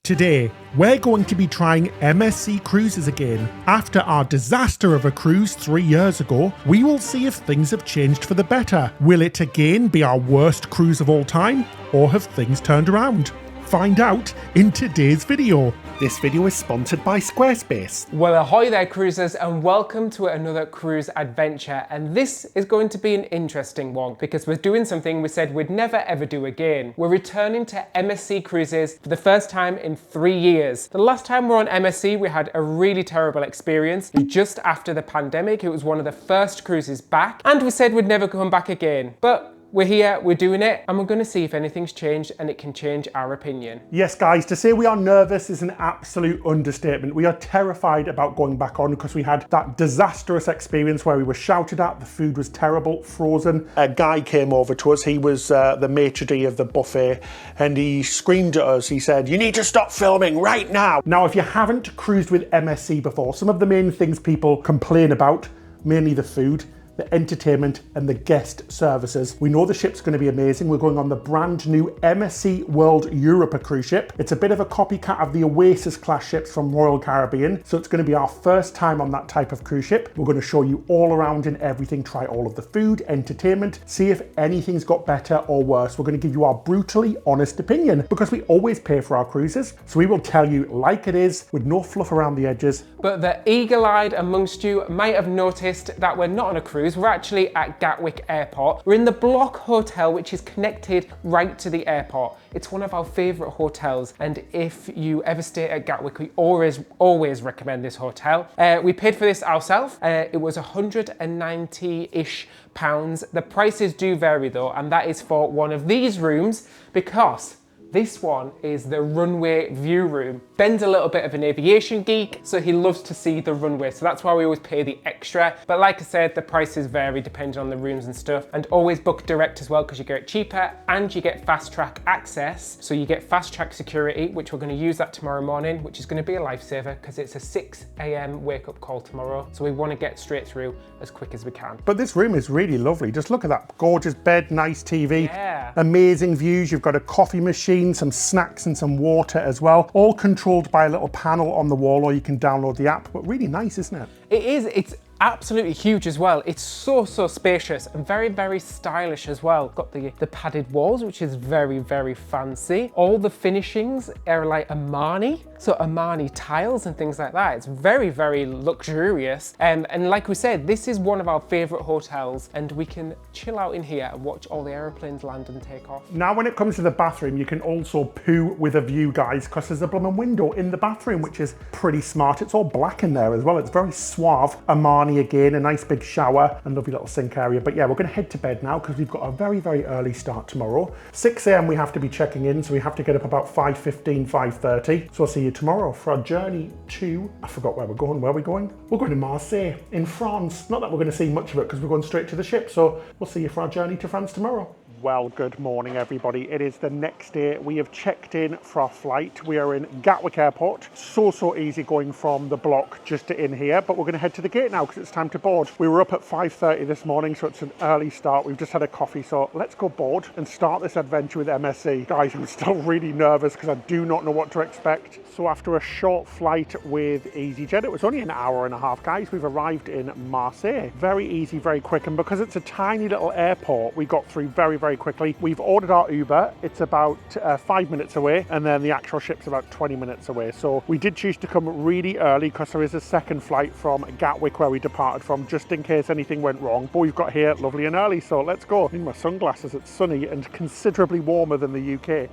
Today, we're going to be trying MSC Cruises again. After our disaster of a cruise 3 years ago, we will see if things have changed for the better. Will it again be our worst cruise of all time, or have things turned around? Find out in today's video. This video is sponsored by Squarespace. Well, ahoy there cruisers, and welcome to another cruise adventure. And this is going to be an interesting one because we're doing something we said we'd never ever do again. We're returning to MSC Cruises for the first time in 3 years. The last time we were on MSC, we had a really terrible experience. Just after the pandemic, it was one of the first cruises back, and we said we'd never come back again. But we're here, we're doing it, and we're going to see if anything's changed, and it can change our opinion. Yes, guys, to say we are nervous is an absolute understatement. We are terrified about going back on because we had that disastrous experience where we were shouted at, the food was terrible, frozen. A guy came over to us, he was the maitre d' of the buffet, and he screamed at us. He said, "You need to stop filming right now." Now, if you haven't cruised with MSC before, some of the main things people complain about, mainly the food, the entertainment and the guest services. We know the ship's going to be amazing. We're going on the brand new MSC World Europa Cruise ship. It's a bit of a copycat of the Oasis class ships from Royal Caribbean. So it's going to be our first time on that type of cruise ship. We're going to show you all around and everything, try all of the food, entertainment, see if anything's got better or worse. We're going to give you our brutally honest opinion because we always pay for our cruises. So we will tell you like it is with no fluff around the edges. But the eagle-eyed amongst you might have noticed that we're not on a cruise. We're actually at Gatwick Airport. We're in the Bloc hotel, which is connected right to the airport. It's one of our favourite hotels, and if you ever stay at Gatwick, we always recommend this hotel. We paid for this ourselves. It was £190-ish. The prices do vary though, and that is for one of these rooms because this one is the runway view room. Ben's a little bit of an aviation geek, so he loves to see the runway. So that's why we always pay the extra. But like I said, the prices vary depending on the rooms and stuff. And always book direct as well because you get it cheaper and you get fast track access. So you get fast track security, which we're going to use that tomorrow morning, which is going to be a lifesaver because it's a 6 a.m. wake up call tomorrow. So we want to get straight through as quick as we can. But this room is really lovely. Just look at that gorgeous bed, nice TV, yeah. Amazing views. You've got a coffee machine, some snacks and some water as well, all controlled by a little panel on the wall, or you can download the app. But really nice, isn't it? It is. It's absolutely huge as well. It's so spacious and very stylish as well. Got the padded walls, which is very fancy. All the finishings are like Armani, so Armani tiles and things like that. It's very luxurious, and like we said, this is one of our favorite hotels, and we can chill out in here and watch all the airplanes land and take off. Now when it comes to the bathroom, you can also poo with a view, guys, because there's a blooming window in the bathroom, which is pretty smart. It's all black in there as well. It's very suave Armani again, a nice big shower and lovely little sink area. But yeah, we're going to head to bed now because we've got a very early start tomorrow. 6 a.m. we have to be checking in, so we have to get up about 5:15, 5:30. So I'll see you tomorrow for our journey to, I forgot where we're going. Where are we going? We're going to Marseille in France. Not that we're going to see much of it because we're going straight to the ship. So we'll see you for our journey to France tomorrow. Well, good morning, everybody. It is the next day. We have checked in for our flight. We are in Gatwick Airport. So easy going from the Bloc just to in here, but we're going to head to the gate now because it's time to board. We were up at 5:30 this morning, so it's an early start. We've just had a coffee, so let's go board and start this adventure with MSC. Guys, I'm still really nervous because I do not know what to expect. So after a short flight with EasyJet, it was only an hour and a half, guys. We've arrived in Marseille. Very easy, very quick, and because it's a tiny little airport, we got through very quickly. We've ordered our Uber. It's about 5 minutes away, and then the actual ship's about 20 minutes away. So we did choose to come really early because there is a second flight from Gatwick where we departed from, just in case anything went wrong. But we've got here lovely and early, so let's go. I need my sunglasses. It's sunny and considerably warmer than the UK.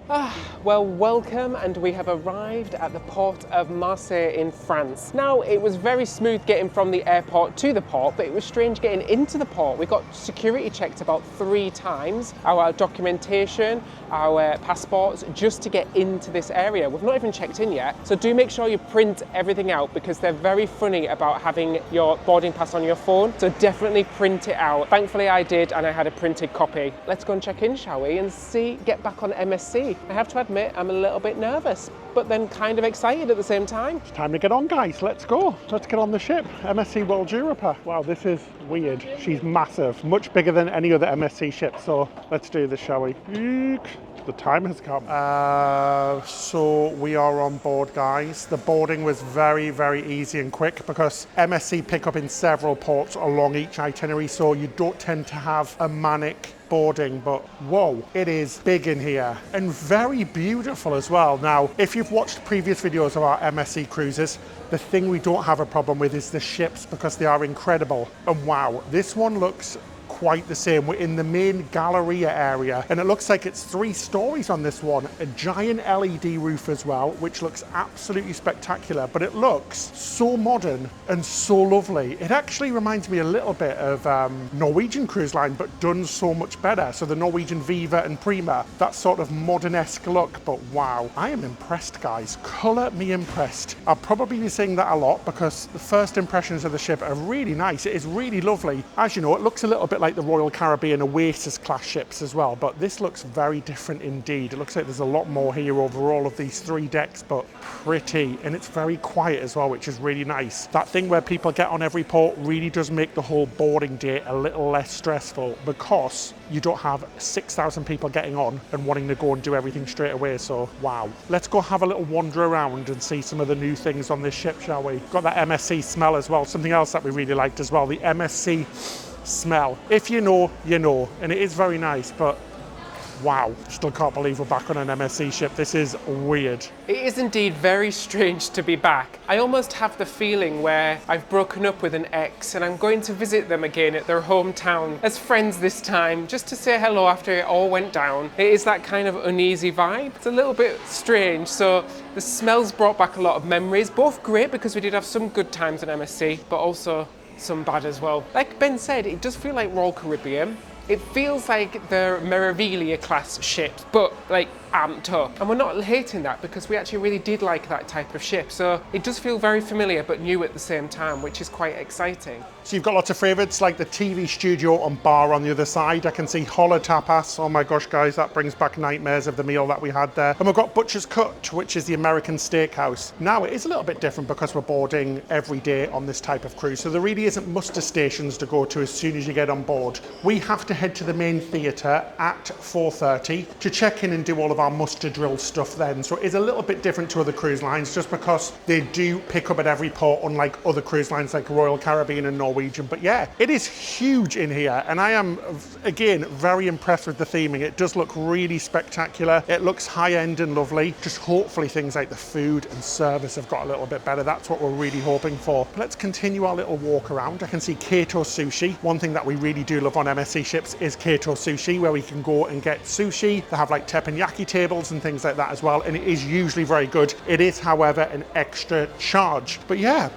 Well, welcome, and we have arrived at the port of Marseille in France. Now, it was very smooth getting from the airport to the port, but it was strange getting into the port. We got security checked about 3 times. Our documentation, our passports, just to get into this area. We've not even checked in yet, so do make sure you print everything out because they're very funny about having your boarding pass on your phone, so definitely print it out. Thankfully I did, and I had a printed copy. Let's go and check in, shall we, and get back on MSC. I have to admit, I'm a little bit nervous, but then kind of excited at the same time. It's time to get on, guys. Let's go. Let's get on the ship. MSC World Europa. Wow, this is weird. She's massive, much bigger than any other MSC ship, so let's Let's do this, shall we? Eek. The time has come. So we are on board, guys. The boarding was very, very easy and quick because MSC pick up in several ports along each itinerary, so you don't tend to have a manic boarding, but whoa, it is big in here and very beautiful as well. Now, if you've watched previous videos of our MSC Cruises, the thing we don't have a problem with is the ships because they are incredible. And wow, this one looks quite the same. We're in the main Galleria area and it looks like it's 3 stories on this one. A giant LED roof as well, which looks absolutely spectacular, but it looks so modern and so lovely. It actually reminds me a little bit of Norwegian Cruise Line, but done so much better. So the Norwegian Viva and Prima, that sort of modern-esque look, but wow, I am impressed, guys. Colour me impressed. I'll probably be saying that a lot because the first impressions of the ship are really nice. It is really lovely. As you know, it looks a little bit like the Royal Caribbean Oasis class ships as well, but this looks very different indeed. It looks like there's a lot more here over all of these 3 decks, but pretty, and it's very quiet as well, which is really nice. That thing where people get on every port really does make the whole boarding day a little less stressful because you don't have 6,000 people getting on and wanting to go and do everything straight away. So wow, let's go have a little wander around and see some of the new things on this ship, shall we? Got that MSC smell as well, something else that we really liked as well, the MSC smell. If you know, you know, and it is very nice, but wow, still can't believe we're back on an MSC ship. This is weird. It is indeed very strange to be back. I almost have the feeling where I've broken up with an ex and I'm going to visit them again at their hometown as friends this time, just to say hello after it all went down. It is that kind of uneasy vibe. It's a little bit strange. So the smells brought back a lot of memories, both great because we did have some good times in MSC, but also some bad as well. Like Ben said, it does feel like Royal Caribbean. It feels like the Meraviglia class ships, but like amped up. And we're not hating that because we actually really did like that type of ship. So it does feel very familiar but new at the same time, which is quite exciting. So you've got lots of favourites like the TV studio and bar on the other side. I can see Holla Tapas. Oh my gosh, guys, that brings back nightmares of the meal that we had there. And we've got Butcher's Cut, which is the American steakhouse. Now it is a little bit different because we're boarding every day on this type of cruise. So there really isn't muster stations to go to as soon as you get on board. We have to head to the main theatre at 4:30 to check in and do all of our muster drill stuff then. So it is a little bit different to other cruise lines just because they do pick up at every port, unlike other cruise lines like Royal Caribbean and Norwegian. But yeah, it is huge in here and I am again very impressed with the theming. It does look really spectacular. It looks high-end and lovely. Just hopefully things like the food and service have got a little bit better. That's what we're really hoping for. But let's continue our little walk around. I can see Kato Sushi. One thing that we really do love on MSC ships is Kato Sushi, where we can go and get sushi. They have like teppanyaki tables and things like that as well, and it is usually very good. It is, however, an extra charge. But yeah,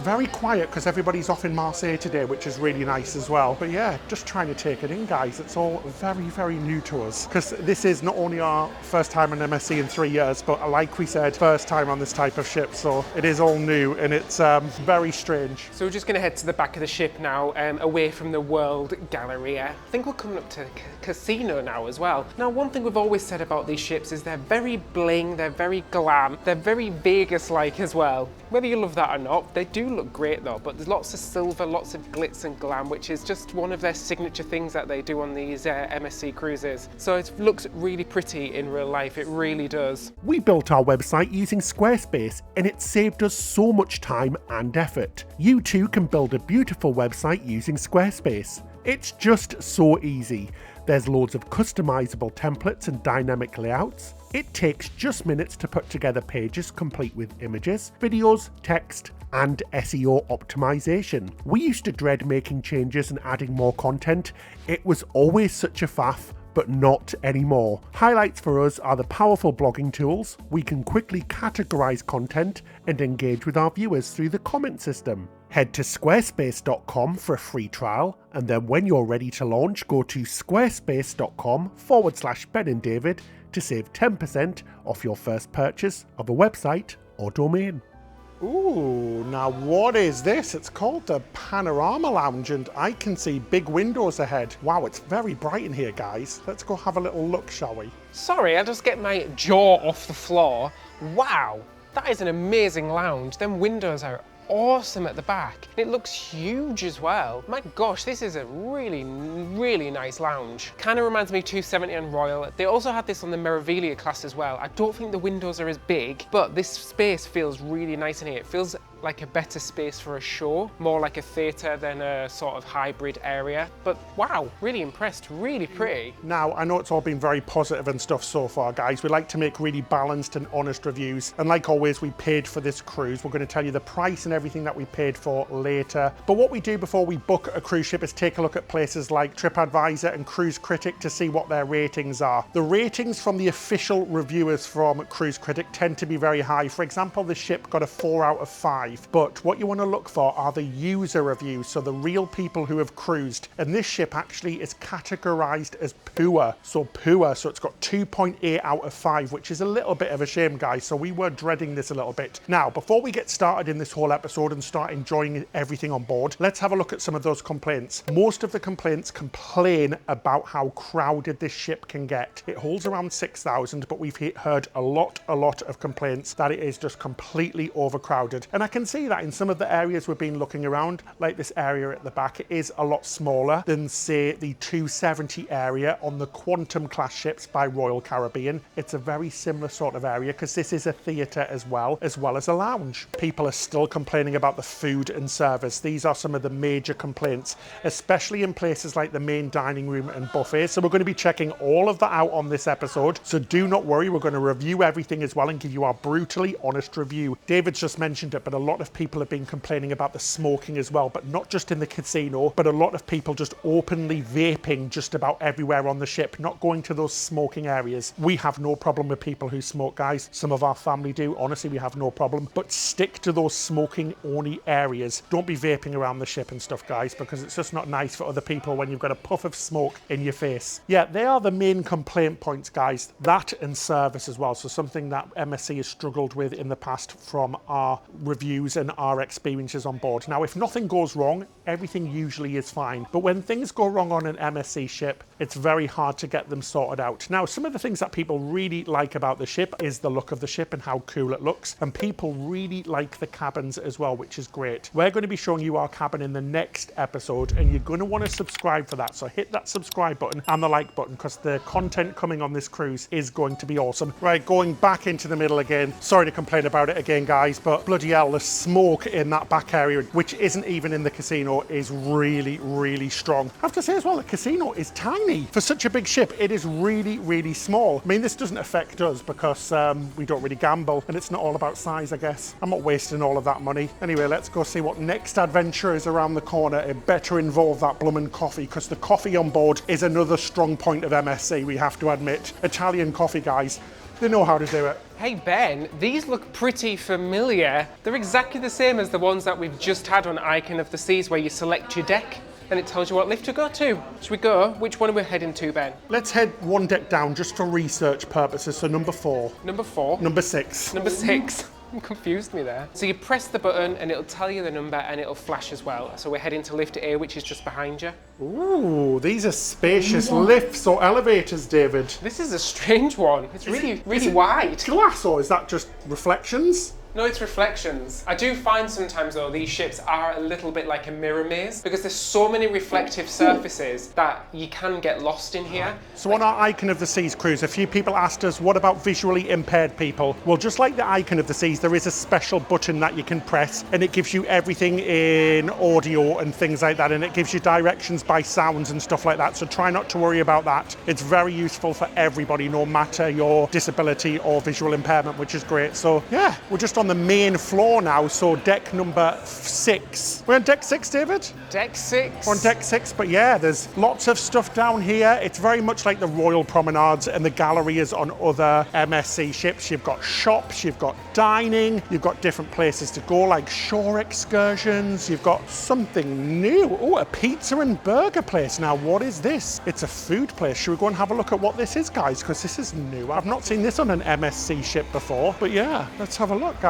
very quiet because everybody's off in Marseille today, which is really nice as well. But yeah, just trying to take it in, guys. It's all very, very new to us because this is not only our first time on MSC in 3 years, but like we said, first time on this type of ship. So it is all new and it's very strange. So we're just going to head to the back of the ship now, away from the World Galleria. I think we're coming up to the casino now as well. Now, one thing we've always said about these ships is they're very bling, they're very glam, they're very Vegas-like as well. Whether you love that or not, they do look great though, but there's lots of silver, lots of glitz and glam, which is just one of their signature things that they do on these MSC cruises. So it looks really pretty in real life, it really does. We built our website using Squarespace and it saved us so much time and effort. You too can build a beautiful website using Squarespace. It's just so easy. There's loads of customizable templates and dynamic layouts. It takes just minutes to put together pages complete with images, videos, text, and SEO optimization. We used to dread making changes and adding more content. It was always such a faff, but not anymore. Highlights for us are the powerful blogging tools. We can quickly categorize content and engage with our viewers through the comment system. Head to squarespace.com for a free trial, and then when you're ready to launch, go to squarespace.com/Ben and David to save 10% off your first purchase of a website or domain. Ooh, now what is this? It's called the Panorama Lounge and I can see big windows ahead. Wow, it's very bright in here, guys. Let's go have a little look, shall we? Sorry, I'll just get my jaw off the floor. Wow, that is an amazing lounge. Them windows are awesome at the back. It looks huge as well. My gosh, this is a really, really nice lounge. Kind of reminds me of 270 and Royal. They also had this on the Meraviglia class as well. I don't think the windows are as big, but this space feels really nice in here. It feels like a better space for a show, more like a theatre than a sort of hybrid area. But wow, really impressed, really pretty. Now, I know it's all been very positive and stuff so far, guys. We like to make really balanced and honest reviews. And like always, we paid for this cruise. We're going to tell you the price and everything that we paid for later. But what we do before we book a cruise ship is take a look at places like TripAdvisor and Cruise Critic to see what their ratings are. The ratings from the official reviewers from Cruise Critic tend to be very high. For example, the ship got a 4 out of 5. But what you want to look for are the user reviews, so the real people who have cruised. And this ship actually is categorized as poor. So it's got 2.8 out of 5, which is a little bit of a shame, guys. So we were dreading this a little bit. Now, before we get started in this whole episode and start enjoying everything on board, let's have a look at some of those complaints. Most of the complaints complain about how crowded this ship can get. It holds around 6,000, but we've heard a lot of complaints that it is just completely overcrowded. And I can see that in some of the areas we've been looking around, like this area at the back, it is a lot smaller than, say, the 270 area on the Quantum class ships by Royal Caribbean. It's a very similar sort of area because this is a theatre as well as a lounge. People are still complaining about the food and service. These are some of the major complaints, especially in places like the main dining room and buffet. So we're going to be checking all of that out on this episode. So do not worry, we're going to review everything as well and give you our brutally honest review. David's just mentioned it, but a lot of people have been complaining about the smoking as well, but not just in the casino, but a lot of people just openly vaping just about everywhere on the ship, not going to those smoking areas. We have no problem with people who smoke, guys. Some of our family do. Honestly, we have no problem, but stick to those smoking only areas. Don't be vaping around the ship and stuff, guys, because it's just not nice for other people when you've got a puff of smoke in your face. Yeah, they are the main complaint points, guys. That and service as well. So something that MSC has struggled with in the past from our reviews and our experiences on board. Now, if nothing goes wrong, everything usually is fine. But when things go wrong on an MSC ship, it's very hard to get them sorted out. Now, some of the things that people really like about the ship is the look of the ship and how cool it looks. And people really like the cabins as well, which is great. We're going to be showing you our cabin in the next episode, and you're going to want to subscribe for that. So hit that subscribe button and the like button, because the content coming on this cruise is going to be awesome. Right, going back into the middle again. Sorry to complain about it again, guys, but bloody hell, the smoke in that back area, which isn't even in the casino, is really strong. I have to say as well, the casino is tiny. For such a big ship, it is really small. I mean, this doesn't affect us because we don't really gamble, and it's not all about size, I guess. I'm not wasting all of that money. Anyway, let's go see what next adventure is around the corner. It better involve that bloomin' coffee, because the coffee on board is another strong point of MSC, we have to admit. Italian coffee, guys. They know how to do it. Hey Ben, these look pretty familiar. They're exactly the same as the ones that we've just had on Icon of the Seas, where you select your deck and it tells you what lift to go to. Should we go? Which one are we heading to, Ben? Let's head one deck down just for research purposes. So number 4. Number 4? Number 6. Number 6. You confused me there. So you press the button and it'll tell you the number and it'll flash as well. So we're heading to lift A, which is just behind you. Ooh, these are spacious lifts or elevators, David. This is a strange one. It's really wide. Glass, or is that just reflections? No, it's reflections. I do find sometimes though these ships are a little bit like a mirror maze, because there's so many reflective surfaces that you can get lost in here. So on our Icon of the Seas cruise, a few people asked us, what about visually impaired people? Well, just like the Icon of the Seas, there is a special button that you can press, and it gives you everything in audio and things like that, and it gives you directions by sounds and stuff like that. So try not to worry about that. It's very useful for everybody, no matter your disability or visual impairment, which is great. So yeah, we're just on the main floor now, so deck number 6. We're on deck 6, David? Deck 6. We're on deck 6, but yeah, there's lots of stuff down here. It's very much like the Royal Promenades and the galleries on other MSC ships. You've got shops, you've got dining, you've got different places to go, like shore excursions. You've got something new. Oh, a pizza and burger place. Now, what is this? It's a food place. Should we go and have a look at what this is, guys? Because this is new. I've not seen this on an MSC ship before, but yeah, let's have a look, guys.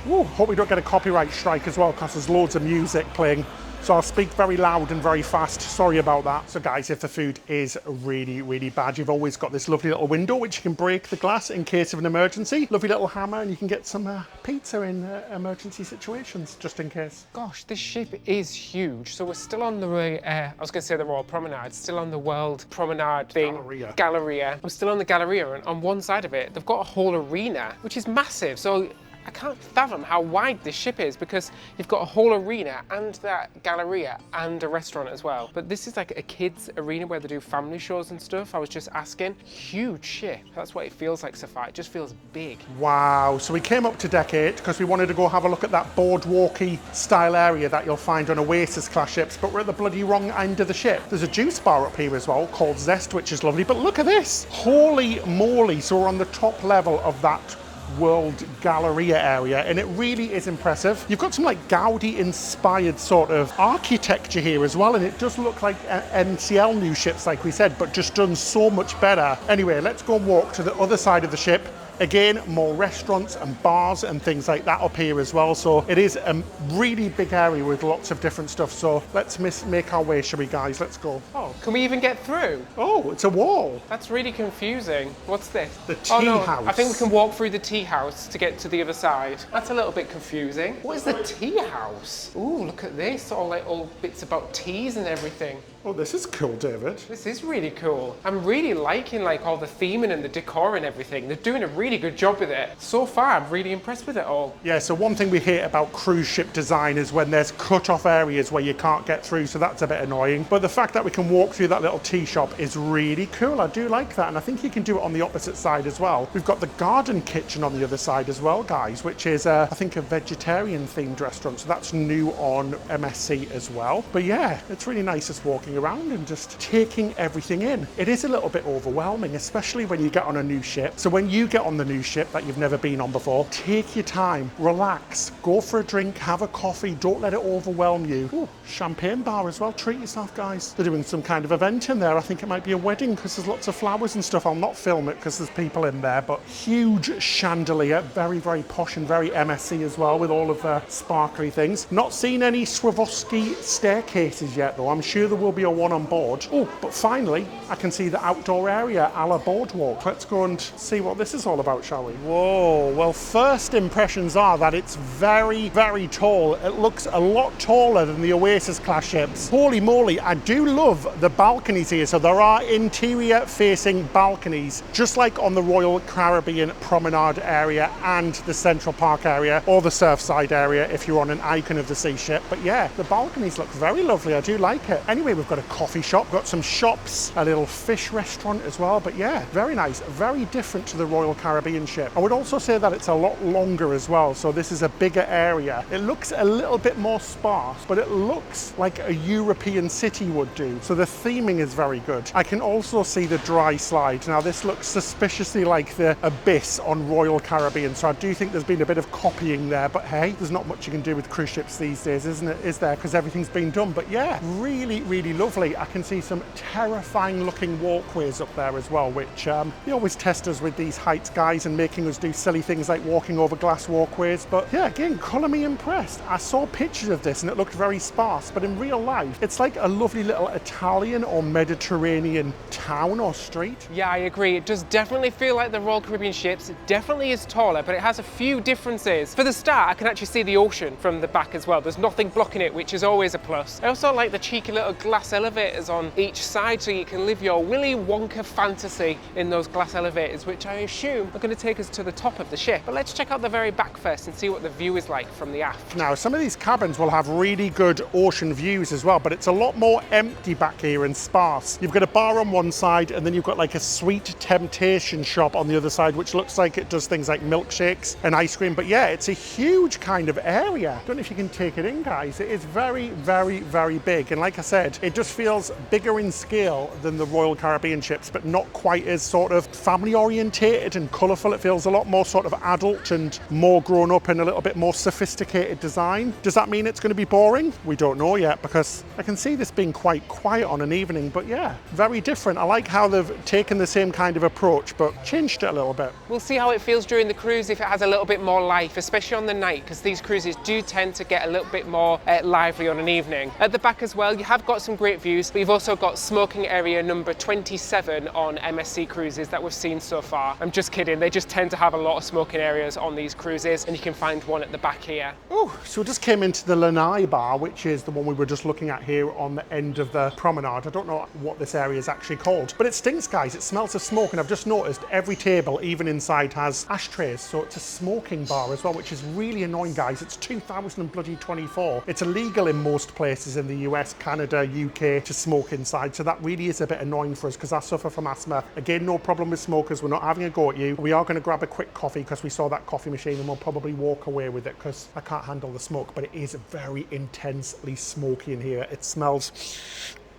Ooh, hope we don't get a copyright strike as well, because there's loads of music playing so I'll speak very loud and very fast. Sorry about that. So guys, if the food is really, really bad, you've always got this lovely little window which you can break the glass in case of an emergency. Lovely little hammer, and you can get some pizza in emergency situations, just in case. Gosh, this ship is huge. So we're still on the I was going to say the Royal Promenade, still on the World Promenade thing. Galleria. I'm still on the Galleria, and on one side of it, they've got a whole arena, which is massive. So I can't fathom how wide this ship is, because you've got a whole arena and that Galleria and a restaurant as well. But this is like a kids arena where they do family shows and stuff. I was just asking. Huge ship. That's what it feels like so far. It just feels big. Wow. So we came up to deck 8 because we wanted to go have a look at that boardwalky style area that you'll find on Oasis class ships, but we're at the bloody wrong end of the ship. There's a juice bar up here as well called Zest, which is lovely, but look at this. Holy moly. So we're on the top level of that World Galleria area, and it really is impressive. You've got some like Gaudi inspired sort of architecture here as well, and it does look like NCL new ships, like we said, but just done so much better. Anyway, let's go and walk to the other side of the ship. Again, more restaurants and bars and things like that up here as well. So it is a really big area with lots of different stuff. So let's make our way, shall we, guys? Let's go. Oh, can we even get through? Oh, it's a wall. That's really confusing. What's this? The tea house. I think we can walk through the tea house to get to the other side. That's a little bit confusing. What is the tea house? Ooh, look at this. All bits about teas and everything. Oh, this is cool, David. This is really cool. I'm really liking like all the theming and the decor and everything. They're doing a really good job with it. So far, I'm really impressed with it all. Yeah, so one thing we hate about cruise ship design is when there's cut-off areas where you can't get through, so that's a bit annoying. But the fact that we can walk through that little tea shop is really cool. I do like that, and I think you can do it on the opposite side as well. We've got the garden kitchen on the other side as well, guys, which is, I think, a vegetarian-themed restaurant, so that's new on MSC as well. But yeah, it's really nice just walking around and just taking everything in. It is a little bit overwhelming, especially when you get on a new ship. So when you get on the new ship that you've never been on before, take your time, relax, go for a drink, have a coffee, don't let it overwhelm you. Ooh, champagne bar as well, treat yourself, guys. They're doing some kind of event in there. I think it might be a wedding because there's lots of flowers and stuff. I'll not film it because there's people in there, but huge chandelier, very, very posh and very MSC as well, with all of the sparkly things. Not seen any Swarovski staircases yet though. I'm sure there will be a one on board. Oh, but finally, I can see the outdoor area a la boardwalk. Let's go and see what this is all about, shall we? Whoa, well, first impressions are that it's very, very tall. It looks a lot taller than the Oasis class ships. Holy moly, I do love the balconies here. So there are interior facing balconies, just like on the Royal Caribbean Promenade area and the Central Park area, or the Surfside area if you're on an Icon of the Sea ship. But yeah, the balconies look very lovely. I do like it. Anyway, we've got a coffee shop, got some shops, a little fish restaurant as well. But yeah, very nice, very different to the Royal Caribbean ship. I would also say that it's a lot longer as well, so this is a bigger area. It looks a little bit more sparse, but it looks like a European city would do, so the theming is very good. I can also see the dry slide. Now this looks suspiciously like the Abyss on Royal Caribbean, so I do think there's been a bit of copying there, but hey, there's not much you can do with cruise ships these days, isn't it? Is there? Because everything's been done. But yeah, really, really lovely. I can see some terrifying looking walkways up there as well, which you always test us with these heights, guys, and making us do silly things like walking over glass walkways. But yeah, again, colour me impressed. I saw pictures of this and it looked very sparse, but in real life it's like a lovely little Italian or Mediterranean town or street. Yeah, I agree. It does definitely feel like the Royal Caribbean ships. It definitely is taller, but it has a few differences. For the start, I can actually see the ocean from the back as well. There's nothing blocking it, which is always a plus. I also like the cheeky little glass elevators on each side, so you can live your Willy Wonka fantasy in those glass elevators, which I assume are going to take us to the top of the ship. But let's check out the very back first and see what the view is like from the aft. Now, some of these cabins will have really good ocean views as well, but it's a lot more empty back here and sparse. You've got a bar on one side, and then you've got like a sweet temptation shop on the other side, which looks like it does things like milkshakes and ice cream. But yeah, it's a huge kind of area. Don't know if you can take it in, guys. It is very, very, very big. And like I said, it just feels bigger in scale than the Royal Caribbean ships, but not quite as sort of family orientated and colourful. It feels a lot more sort of adult and more grown up and a little bit more sophisticated design. Does that mean it's going to be boring? We don't know yet, because I can see this being quite quiet on an evening, but yeah, very different. I like how they've taken the same kind of approach, but changed it a little bit. We'll see how it feels during the cruise if it has a little bit more life, especially on the night, because these cruises do tend to get a little bit more lively on an evening. At the back as well, you have got some great views, but you've also got smoking area number 27 on MSC Cruises that we've seen so far. I'm just kidding, they just tend to have a lot of smoking areas on these cruises, and you can find one at the back here. Oh, so we just came into the Lanai bar, which is the one we were just looking at here on the end of the promenade. I don't know what this area is actually called, but it stinks, guys. It smells of smoke, and I've just noticed every table, even inside, has ashtrays, so it's a smoking bar as well, which is really annoying, guys. It's 2024. It's illegal in most places in the US, Canada, UK to smoke inside, so that really is a bit annoying for us because I suffer from asthma. Again, no problem with smokers. We're not having a go at you. We are going to grab a quick coffee because we saw that coffee machine, and we'll probably walk away with it because I can't handle the smoke, but it is very intensely smoky in here. It smells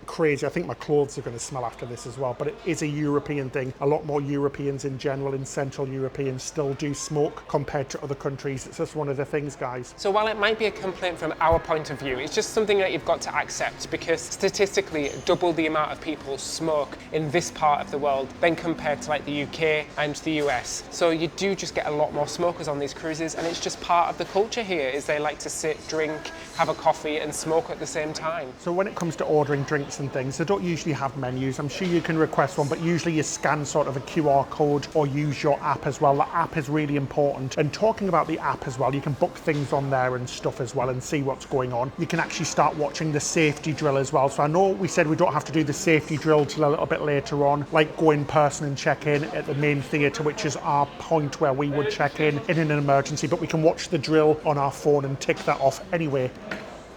crazy. I think my clothes are going to smell after this as well, but it is a European thing. A lot more Europeans in general, in Central Europeans, still do smoke compared to other countries. It's just one of the things, guys. So while it might be a complaint from our point of view, it's just something that you've got to accept, because statistically double the amount of people smoke in this part of the world than compared to like the UK and the US. So you do just get a lot more smokers on these cruises, and it's just part of the culture here, is they like to sit, drink, have a coffee and smoke at the same time. So when it comes to ordering drinks and things, they don't usually have menus. I'm sure you can request one, but usually you scan sort of a QR code or use your app as well. The app is really important. And talking about the app as well, you can book things on there and stuff as well and see what's going on. You can actually start watching the safety drill as well. So I know we said we don't have to do the safety drill till a little bit later on, like go in person and check in at the main theatre, which is our point where we would check in an emergency, but we can watch the drill on our phone and tick that off anyway.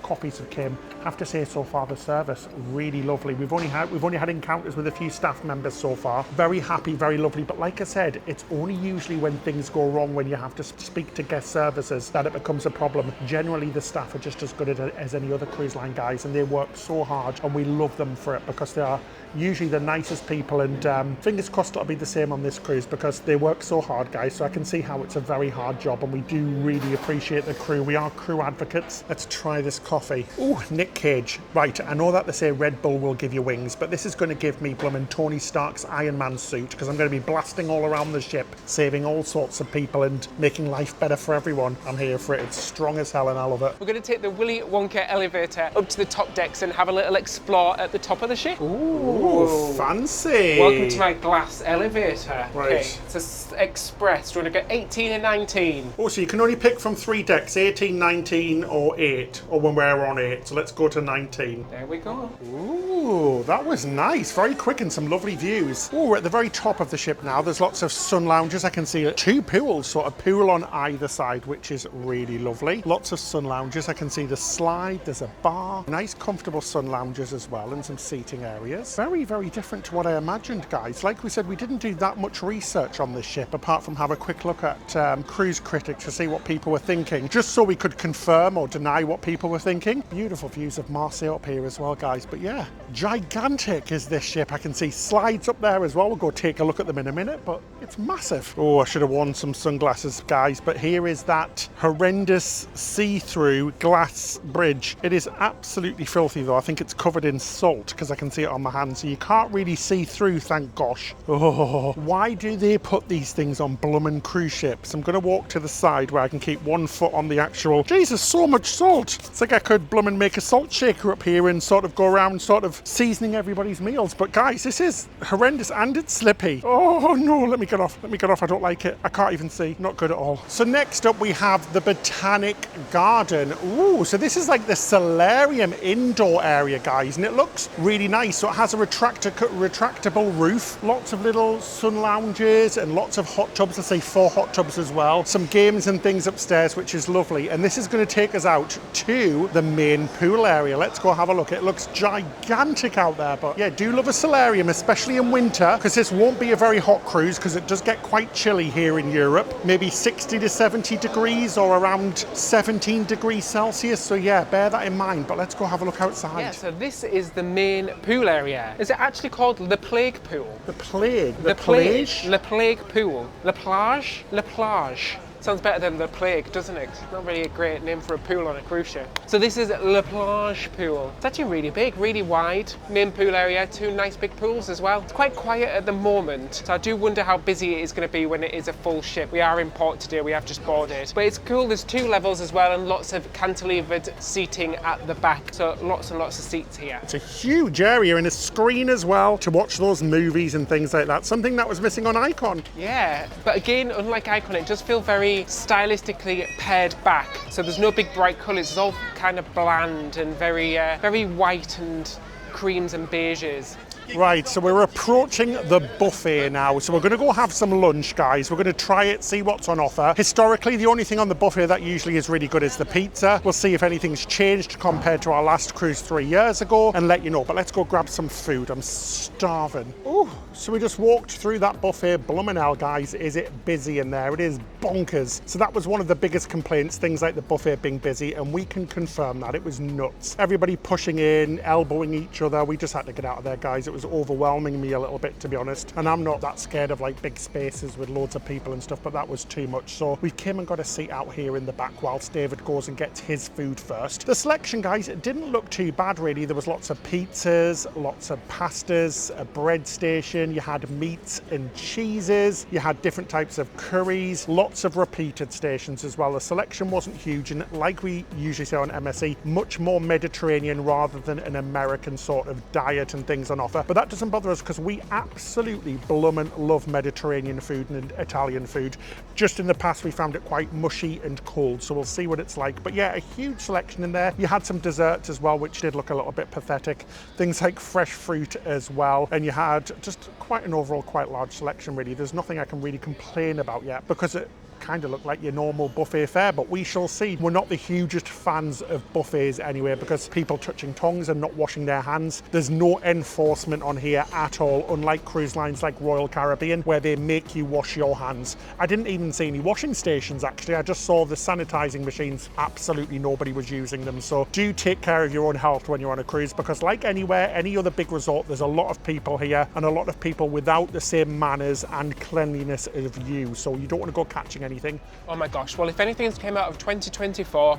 Coffees have came. Have to say, so far the service really lovely. We've only had encounters with a few staff members so far. Very happy, very lovely. But like I said, it's only usually when things go wrong, when you have to speak to guest services, that it becomes a problem. Generally, the staff are just as good at it as any other cruise line guys, and they work so hard, and we love them for it because they are usually the nicest people. And fingers crossed it'll be the same on this cruise because they work so hard, guys. So I can see how it's a very hard job, and we do really appreciate the crew. We are crew advocates. Let's try this coffee. Ooh, Nick Cage. Right, I know that they say Red Bull will give you wings, but this is going to give me bloomin' Tony Stark's Iron Man suit, because I'm going to be blasting all around the ship, saving all sorts of people and making life better for everyone. I'm here for it. It's strong as hell and I love it. We're going to take the Willy Wonka elevator up to the top decks and have a little explore at the top of the ship. Ooh, fancy. Welcome to my glass elevator. Right. Okay, it's an express. Do you want to go 18 and 19? Oh, so you can only pick from 3 decks, 18, 19 or 8, or when we're on 8. So let's go to 19. There we go. Ooh, that was nice. Very quick and some lovely views. Ooh, we're at the very top of the ship now. There's lots of sun lounges. I can see 2 pools, sort of pool on either side, which is really lovely. Lots of sun lounges. I can see the slide. There's a bar. Nice, comfortable sun lounges as well, and some seating areas. Very, very different to what I imagined, guys. Like we said, we didn't do that much research on this ship, apart from have a quick look at Cruise Critic to see what people were thinking, just so we could confirm or deny what people were thinking. Beautiful views of Marseille up here as well, guys. But yeah, gigantic is this ship. I can see slides up there as well. We'll go take a look at them in a minute, but it's massive. Oh, I should have worn some sunglasses, guys, but here is that horrendous see-through glass bridge. It is absolutely filthy though. I think it's covered in salt because I can see it on my hand, so you can't really see through, thank gosh. Oh, why do they put these things on bloomin' cruise ships? I'm gonna walk to the side where I can keep one foot on the actual... Jesus, so much salt. It's like I could bloomin' make a salt shaker up here and sort of go around sort of seasoning everybody's meals. But guys, this is horrendous and it's slippy. Oh no, let me get off. Let me get off. I don't like it. I can't even see. Not good at all. So next up we have the Botanic Garden. Ooh, so this is like the solarium indoor area, guys, and it looks really nice. So it has a retractable roof, lots of little sun lounges and lots of hot tubs. Let's say 4 hot tubs as well. Some games and things upstairs, which is lovely. And this is going to take us out to the main pool area. Let's go have a look. It looks gigantic out there, but yeah, do love a solarium, especially in winter, because this won't be a very hot cruise because it does get quite chilly here in Europe. Maybe 60 to 70 degrees or around 17 degrees Celsius. So yeah, bear that in mind, but let's go have a look outside. Yeah, so this is the main pool area. Is it actually called the Plague Pool? The plague? The plage? The Plague Pool. La Plage? La Plage. Sounds better than the plague, doesn't it? It's not really a great name for a pool on a cruise ship. So this is La Plage Pool. It's actually really big, really wide. Main pool area, 2 nice big pools as well. It's quite quiet at the moment, so I do wonder how busy it is going to be when it is a full ship. We are in port today, we have just boarded. But it's cool, there's 2 levels as well and lots of cantilevered seating at the back. So lots and lots of seats here. It's a huge area and a screen as well to watch those movies and things like that. Something that was missing on Icon. Yeah, but again, unlike Icon, it does feel very stylistically pared back. So there's no big bright colours, it's all kind of bland and very white and creams and beiges. Right, so we're approaching the buffet now. So we're going to go have some lunch, guys. We're going to try it, see what's on offer. Historically, the only thing on the buffet that usually is really good is the pizza. We'll see if anything's changed compared to our last cruise 3 years ago and let you know. But let's go grab some food. I'm starving. Ooh, so we just walked through that buffet. Bloomin' hell, guys, is it busy in there? It is bonkers. So that was one of the biggest complaints, things like the buffet being busy, and we can confirm that. It was nuts. Everybody pushing in, elbowing each other. We just had to get out of there, guys. It was overwhelming me a little bit, to be honest, and I'm not that scared of like big spaces with loads of people and stuff, but that was too much. So we came and got a seat out here in the back whilst David goes and gets his food first. The selection, guys, it didn't look too bad really. There was lots of pizzas, lots of pastas, a bread station, you had meats and cheeses, you had different types of curries, lots of repeated stations as well. The selection wasn't huge, and like we usually say on MSC, much more Mediterranean rather than an American sort of diet and things on offer. But that doesn't bother us because we absolutely bloomin' love Mediterranean food and Italian food. Just in the past we found it quite mushy and cold, so we'll see what it's like. But yeah, a huge selection in there. You had some desserts as well, which did look a little bit pathetic. Things like fresh fruit as well, and you had just quite an overall quite large selection really. There's nothing I can really complain about yet because it kind of look like your normal buffet fare, but we shall see. We're not the hugest fans of buffets anyway because people touching tongues and not washing their hands. There's no enforcement on here at all, unlike cruise lines like Royal Caribbean where they make you wash your hands. I didn't even see any washing stations actually. I just saw the sanitizing machines. Absolutely nobody was using them. So do take care of your own health when you're on a cruise, because like anywhere, any other big resort, there's a lot of people here and a lot of people without the same manners and cleanliness of you. So you don't want to go catching anything. Oh my gosh, well, if anything's came out of 2024,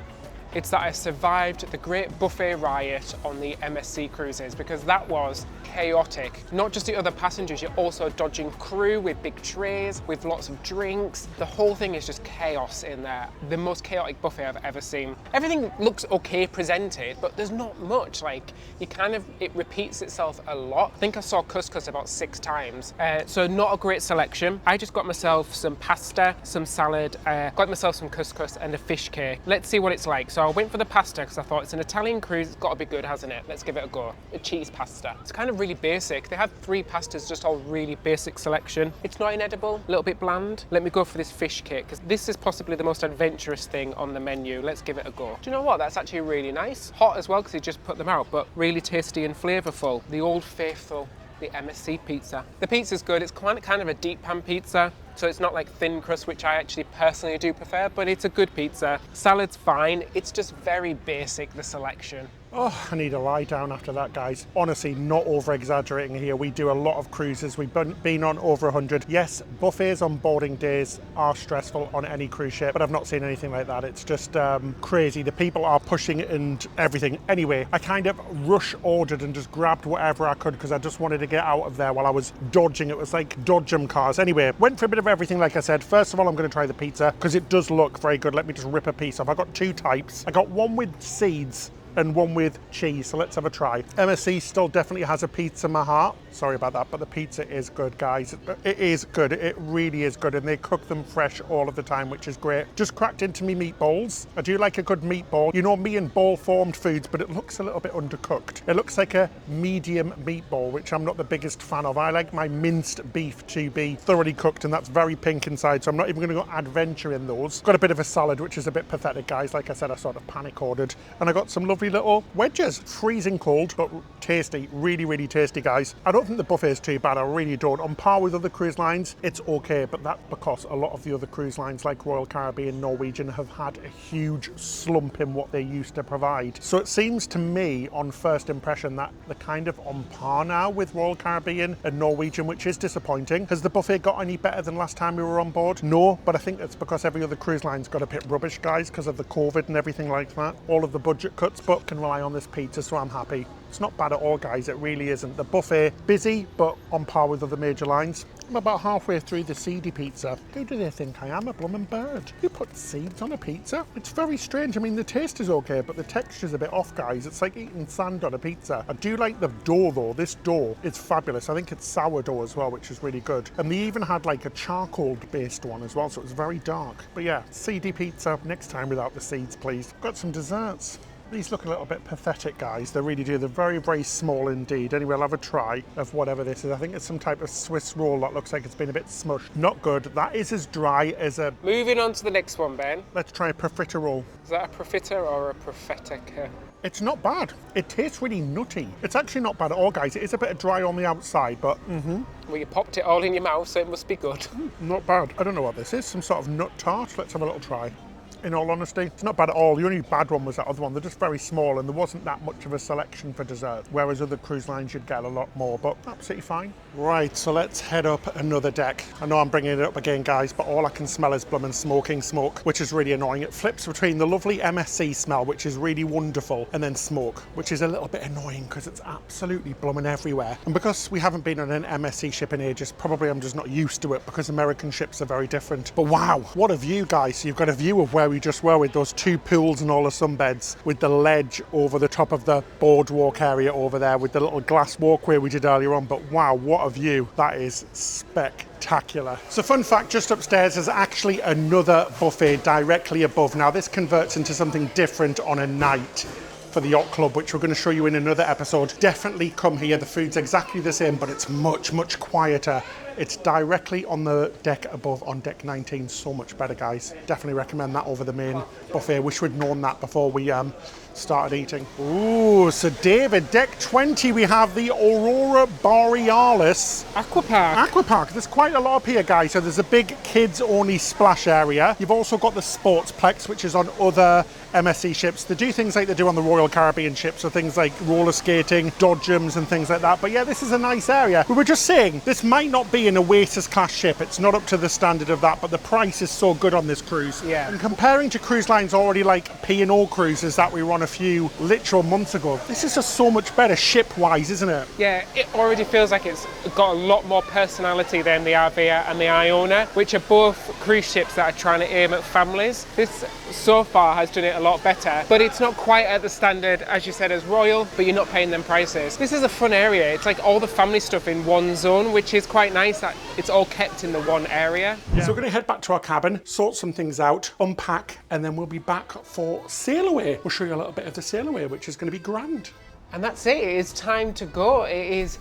it's that I survived the Great Buffet Riot on the MSC Cruises, because that was chaotic. Not just the other passengers, you're also dodging crew with big trays, with lots of drinks. The whole thing is just chaos in there. The most chaotic buffet I've ever seen. Everything looks okay presented, but there's not much. Like, it repeats itself a lot. I think I saw couscous about 6 times. So not a great selection. I just got myself some pasta, some salad, got myself some couscous and a fish cake. Let's see what it's like. So I went for the pasta because I thought it's an Italian cruise, it's got to be good, hasn't it? Let's give it a go. A cheese pasta. It's kind of really basic. They have 3 pastas, just all really basic selection. It's not inedible, a little bit bland. Let me go for this fish cake because this is possibly the most adventurous thing on the menu. Let's give it a go. Do you know what? That's actually really nice. Hot as well because they just put them out, but really tasty and flavourful. The old faithful, the MSC pizza. The pizza's good. It's kind of a deep pan pizza. So it's not like thin crust, which I actually personally do prefer, but it's a good pizza. Salad's fine. It's just very basic, the selection. Oh, I need a lie down after that, guys. Honestly, not over-exaggerating here. We do a lot of cruises. We've been on over 100. Yes, buffets on boarding days are stressful on any cruise ship, but I've not seen anything like that. It's just crazy. The people are pushing and everything. Anyway, I kind of rush ordered and just grabbed whatever I could because I just wanted to get out of there while I was dodging. It was like dodge 'em cars. Anyway, went for a bit of everything, like I said. First of all, I'm going to try the pizza because it does look very good. Let me just rip a piece off. I got 2 types. I got one with seeds and one with cheese, so let's have a try. MSC still definitely has a pizza in my heart. Sorry about that, but the pizza is good, guys. It is good. It really is good, and they cook them fresh all of the time, which is great. Just cracked into me meatballs. I do like a good meatball. You know me and ball-formed foods, but it looks a little bit undercooked. It looks like a medium meatball, which I'm not the biggest fan of. I like my minced beef to be thoroughly cooked, and that's very pink inside, so I'm not even going to go adventure in those. Got a bit of a salad, which is a bit pathetic, guys. Like I said, I sort of panic ordered, and I got some lovely lovely little wedges. Freezing cold, but tasty. Really, really tasty, guys. I don't think the buffet is too bad. I really don't. On par with other cruise lines, it's okay, but that's because a lot of the other cruise lines like Royal Caribbean, Norwegian have had a huge slump in what they used to provide. So it seems to me, on first impression, that they're kind of on par now with Royal Caribbean and Norwegian, which is disappointing. Has the buffet got any better than last time we were on board? No, but I think it's because every other cruise line's got a bit rubbish, guys, because of the COVID and everything like that. All of the budget cuts, but can rely on this pizza, so I'm happy. It's not bad at all, guys. It really isn't. The buffet, busy, but on par with other major lines. I'm about halfway through the seedy pizza. Who do they think I am, a bloomin' bird? Who put seeds on a pizza? It's very strange. I mean, the taste is okay, but the texture's a bit off, guys. It's like eating sand on a pizza. I do like the dough, though. This dough is fabulous. I think it's sourdough as well, which is really good. And they even had like a charcoal-based one as well, so it was very dark. But yeah, seedy pizza. Next time without the seeds, please. Got some desserts. These look a little bit pathetic, guys. They really do. They're very, very small indeed. Anyway, I'll have a try of whatever this is. I think it's some type of Swiss roll that looks like it's been a bit smushed. Not good. That is as dry as a... Moving on to the next one, Ben. Let's try a profiterole. Is that a profiter or a prophetica? It's not bad. It tastes really nutty. It's actually not bad at all, guys. It is a bit dry on the outside, but Well, you popped it all in your mouth, so it must be good. Not bad. I don't know what this is. Some sort of nut tart. Let's have a little try. In all honesty, it's not bad at all. The only bad one was that other one. They're just very small and there wasn't that much of a selection for dessert, whereas other cruise lines you'd get a lot more, but absolutely fine. Right, so let's head up another deck. I know I'm bringing it up again, guys, but all I can smell is bloomin' smoking smoke, which is really annoying. It flips between the lovely MSC smell, which is really wonderful, and then smoke, which is a little bit annoying because it's absolutely bloomin' everywhere. And because we haven't been on an MSC ship in ages, probably I'm just not used to it because American ships are very different. But wow, what a view, guys. So you've got a view of where we just were with those two pools and all the sunbeds, with the ledge over the top of the boardwalk area over there, with the little glass walkway we did earlier on. But wow, what a view. That is spectacular. So fun fact, just upstairs is actually another buffet directly above. Now this converts into something different on a night for the yacht club, which we're going to show you in another episode. Definitely come here. The food's exactly the same, but it's much, much quieter. It's directly on the deck above on deck 19. So much better, guys. Definitely recommend that over the main buffet. Wish we'd known that before we started eating. Ooh, so David, deck 20, we have the Aurora Borealis. Aquapark. There's quite a lot up here, guys. So there's a big kids-only splash area. You've also got the SportsPlex, which is on other MSC ships. They do things like they do on the Royal Caribbean ships, so things like roller skating, dodgems and things like that. But yeah, this is a nice area. We were just saying, this might not be an Oasis class ship. It's not up to the standard of that, but the price is so good on this cruise. Yeah. And comparing to cruise lines already like P&O cruises that we were on a few literal months ago, this is just so much better ship-wise, isn't it? Yeah, it already feels like it's got a lot more personality than the Avia and the Iona, which are both cruise ships that are trying to aim at families. This so far has done it a lot better, but it's not quite at the standard, as you said, as Royal, but you're not paying them prices. This is a fun area. It's like all the family stuff in one zone, which is quite nice that it's all kept in the one area. Yeah. So we're going to head back to our cabin, sort some things out, unpack, and then we'll be back for Sailaway. We'll show you a little bit of the Sailaway, which is going to be grand. And that's it. It is time to go. It is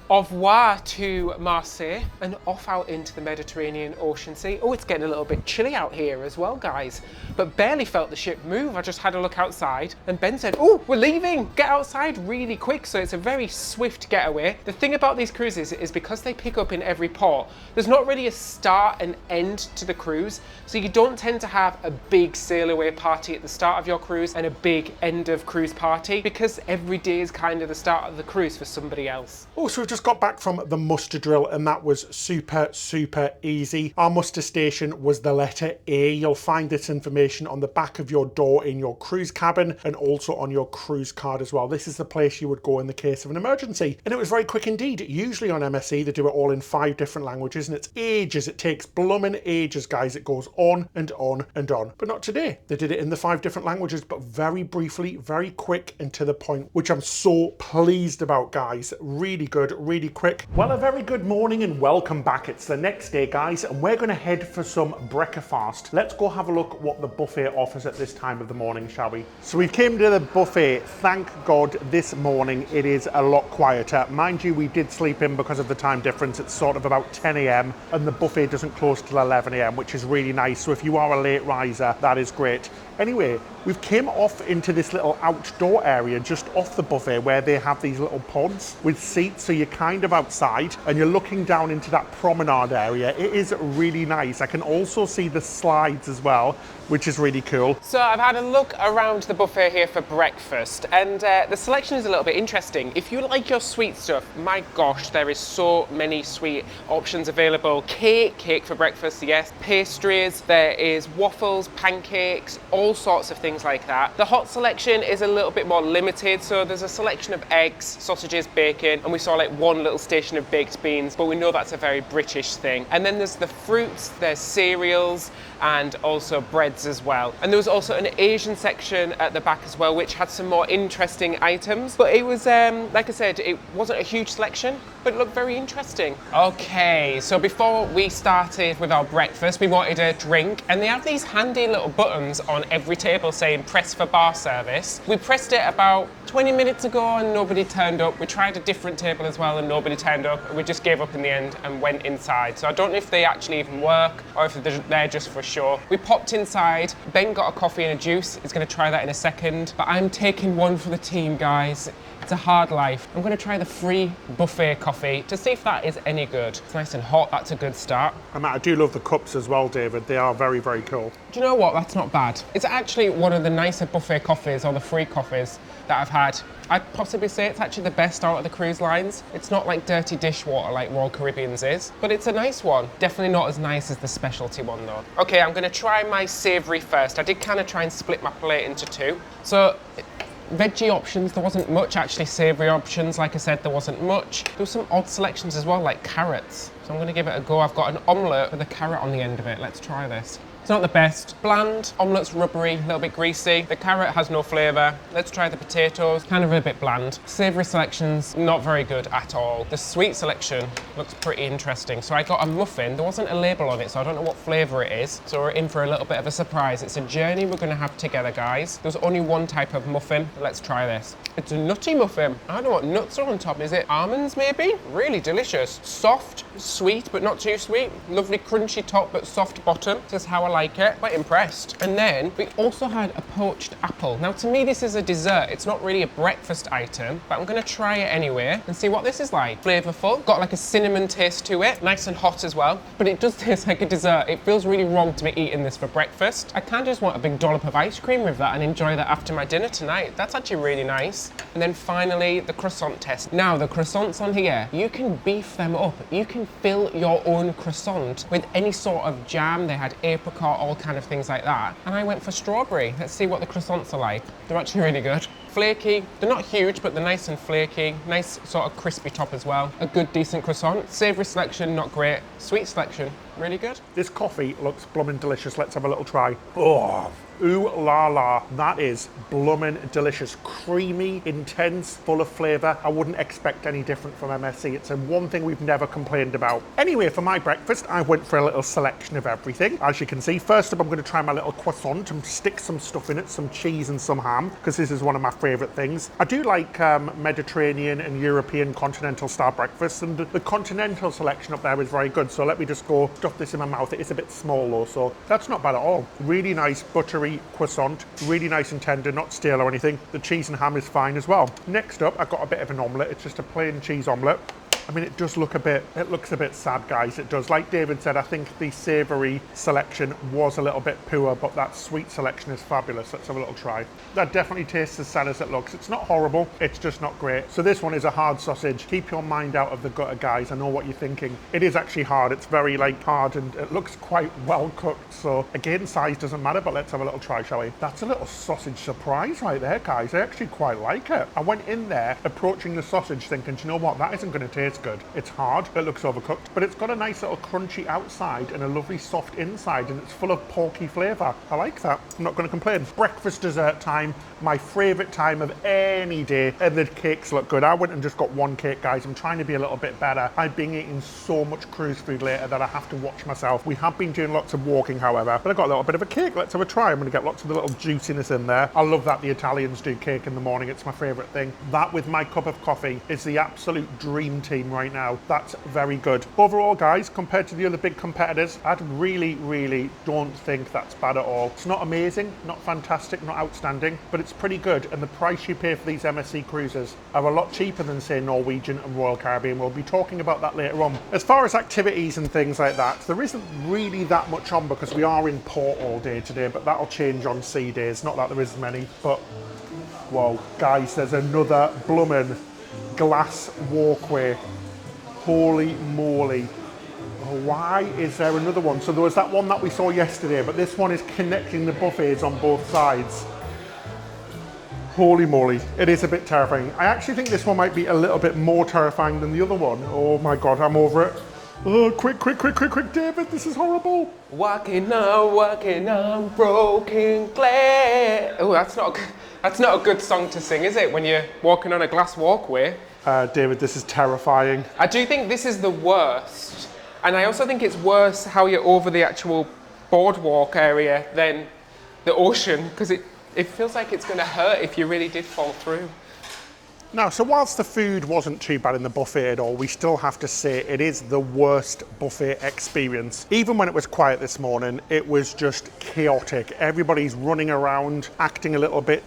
au revoir to Marseille and off out into the Mediterranean Ocean Sea. Oh, it's getting a little bit chilly out here as well, guys. But barely felt the ship move. I just had a look outside and Ben said, oh, we're leaving. Get outside really quick. So it's a very swift getaway. The thing about these cruises is because they pick up in every port, there's not really a start and end to the cruise. So you don't tend to have a big sail away party at the start of your cruise and a big end of cruise party, because every day is kind of the start of the cruise for somebody else. Oh, so we've just got back from the muster drill and that was super, super easy. Our muster station was the letter A. You'll find this information on the back of your door in your cruise cabin and also on your cruise card as well. This is the place you would go in the case of an emergency. And it was very quick indeed. Usually on MSC, they do it all in 5 different languages and it's ages. It takes bloomin' ages, guys. It goes on and on and on. But not today. They did it in the 5 different languages, but very briefly, very quick and to the point, which I'm so pleased about, guys. Really good, really quick. Well, a very good morning and welcome back. It's the next day, guys, and we're going to head for some breakfast. Let's go have a look what the buffet offers at this time of the morning, shall we? So we came to the buffet. Thank God this morning it is a lot quieter. Mind you, we did sleep in because of the time difference. It's sort of about 10 a.m. and the buffet doesn't close till 11 a.m, which is really nice. So if you are a late riser, that is great. Anyway, we've came off into this little outdoor area just off the buffet where they have these little pods with seats, so you're kind of outside and you're looking down into that promenade area. It is really nice. I can also see the slides as well, which is really cool. So I've had a look around the buffet here for breakfast, and the selection is a little bit interesting. If you like your sweet stuff, my gosh, there is so many sweet options available. Cake for breakfast, yes. Pastries, there is waffles, pancakes, all sorts of things like that. The hot selection is a little bit more limited, so there's a selection of eggs, sausages, bacon, and we saw like one little station of baked beans, but we know that's a very British thing. And then there's the fruits, there's cereals, and also breads as well. And there was also an Asian section at the back as well, which had some more interesting items. But it was, like I said, it wasn't a huge selection, but it looked very interesting. Okay, so before we started with our breakfast, we wanted a drink, and they have these handy little buttons on every table saying press for bar service. We pressed it about 20 minutes ago and nobody turned up. We tried a different table as well and nobody turned up. We just gave up in the end and went inside. So I don't know if they actually even work or if they're there just for show. We popped inside. Ben got a coffee and a juice. He's going to try that in a second. But I'm taking one for the team, guys. It's a hard life. I'm going to try the free buffet coffee to see if that is any good. It's nice and hot. That's a good start. I do love the cups as well, David. They are very, very cool. Do you know what? That's not bad. It's actually one of the nicer buffet coffees or the free coffees that I've had. I'd possibly say it's actually the best out of the cruise lines. It's not like dirty dishwater like Royal Caribbean's is, but it's a nice one. Definitely not as nice as the specialty one though. Okay, I'm gonna try my savoury first. I did kind of try and split my plate into two. So, veggie options, there wasn't much actually. Savoury options, like I said, there wasn't much. There were some odd selections as well, like carrots. So I'm gonna give it a go. I've got an omelette with a carrot on the end of it. Let's try this. It's not the best. Bland, omelette's rubbery, a little bit greasy. The carrot has no flavour. Let's try the potatoes, kind of a bit bland. Savoury selection's not very good at all. The sweet selection looks pretty interesting. So I got a muffin. There wasn't a label on it, so I don't know what flavour it is. So we're in for a little bit of a surprise. It's a journey we're gonna have together, guys. There's only one type of muffin. Let's try this. It's a nutty muffin. I don't know what nuts are on top. Is it almonds maybe? Really delicious. Soft, sweet, but not too sweet. Lovely crunchy top, but soft bottom. This is how I like it. Quite impressed. And then we also had a poached apple. Now to me this is a dessert. It's not really a breakfast item, but I'm gonna try it anyway and see what this is like. Flavorful, got like a cinnamon taste to it. Nice and hot as well, but it does taste like a dessert. It feels really wrong to be eating this for breakfast. I kind of just want a big dollop of ice cream with that and enjoy that after my dinner tonight. That's actually really nice. And then finally the croissant test. Now the croissants on here, you can beef them up. You can fill your own croissant with any sort of jam. They had apricot, all kind of things like that. And I went for strawberry. Let's see what the croissants are like. They're actually really good. Flaky, they're not huge, but they're nice and flaky. Nice sort of crispy top as well. A good, decent croissant. Savoury selection, not great. Sweet selection, really good. This coffee looks blooming delicious. Let's have a little try. Oh, ooh la la. That is blooming delicious. Creamy, intense, full of flavour. I wouldn't expect any different from MSC. It's one thing we've never complained about. Anyway, for my breakfast, I went for a little selection of everything. As you can see, first up, I'm going to try my little croissant and stick some stuff in it, some cheese and some ham, because this is one of my favourite things. I do like Mediterranean and European continental style breakfasts, and the continental selection up there is very good. So let me just go stuff this in my mouth. It is a bit small though, so that's not bad at all. Really nice buttery croissant, really nice and tender, not stale or anything. The cheese and ham is fine as well. Next up, I've got a bit of an omelette. It's just a plain cheese omelette. I mean, it does look it looks a bit sad, guys. It does. Like David said, I think the savoury selection was a little bit poor, but that sweet selection is fabulous. Let's have a little try. That definitely tastes as sad as it looks. It's not horrible, it's just not great. So this one is a hard sausage. Keep your mind out of the gutter, guys. I know what you're thinking. It is actually hard. It's very hard, and it looks quite well cooked. So again, size doesn't matter, but let's have a little try, shall we? That's a little sausage surprise right there, guys. I actually quite like it. I went in there approaching the sausage thinking, do you know what? That isn't going to taste is good. It's hard, it looks overcooked, but it's got a nice little crunchy outside and a lovely soft inside, and it's full of porky flavour. I like that. I'm not going to complain. Breakfast dessert time, my favourite time of any day, and the cakes look good. I went and just got one cake, guys. I'm trying to be a little bit better. I've been eating so much cruise food later that I have to watch myself. We have been doing lots of walking, however, but I got a little bit of a cake. Let's have a try. I'm going to get lots of the little juiciness in there. I love that the Italians do cake in the morning. It's my favourite thing. That with my cup of coffee is the absolute dream team right now. That's very good. Overall, guys, compared to the other big competitors, I really don't think that's bad at all. It's not amazing, not fantastic, not outstanding, but it's pretty good, and the price you pay for these MSC cruises are a lot cheaper than, say, Norwegian and Royal Caribbean. We'll be talking about that later on. As far as activities and things like that, there isn't really that much on because we are in port all day today, but that'll change on sea days. Not that there is many, but whoa, guys, there's another bloomin' glass walkway. Holy moly. Why is there another one? So there was that one that we saw yesterday, but this one is connecting the buffets on both sides. Holy moly, it is a bit terrifying. I actually think this one might be a little bit more terrifying than the other one. Oh my God, I'm over it. Oh, quick, David, this is horrible. Walking on broken glass. Oh, that's not a good song to sing, is it, when you're walking on a glass walkway? David, this is terrifying. I do think this is the worst. And I also think it's worse how you're over the actual boardwalk area than the ocean, because it feels like it's going to hurt if you really did fall through. Now, so whilst the food wasn't too bad in the buffet at all, we still have to say it is the worst buffet experience. Even when it was quiet this morning, it was just chaotic. Everybody's running around, acting a little bit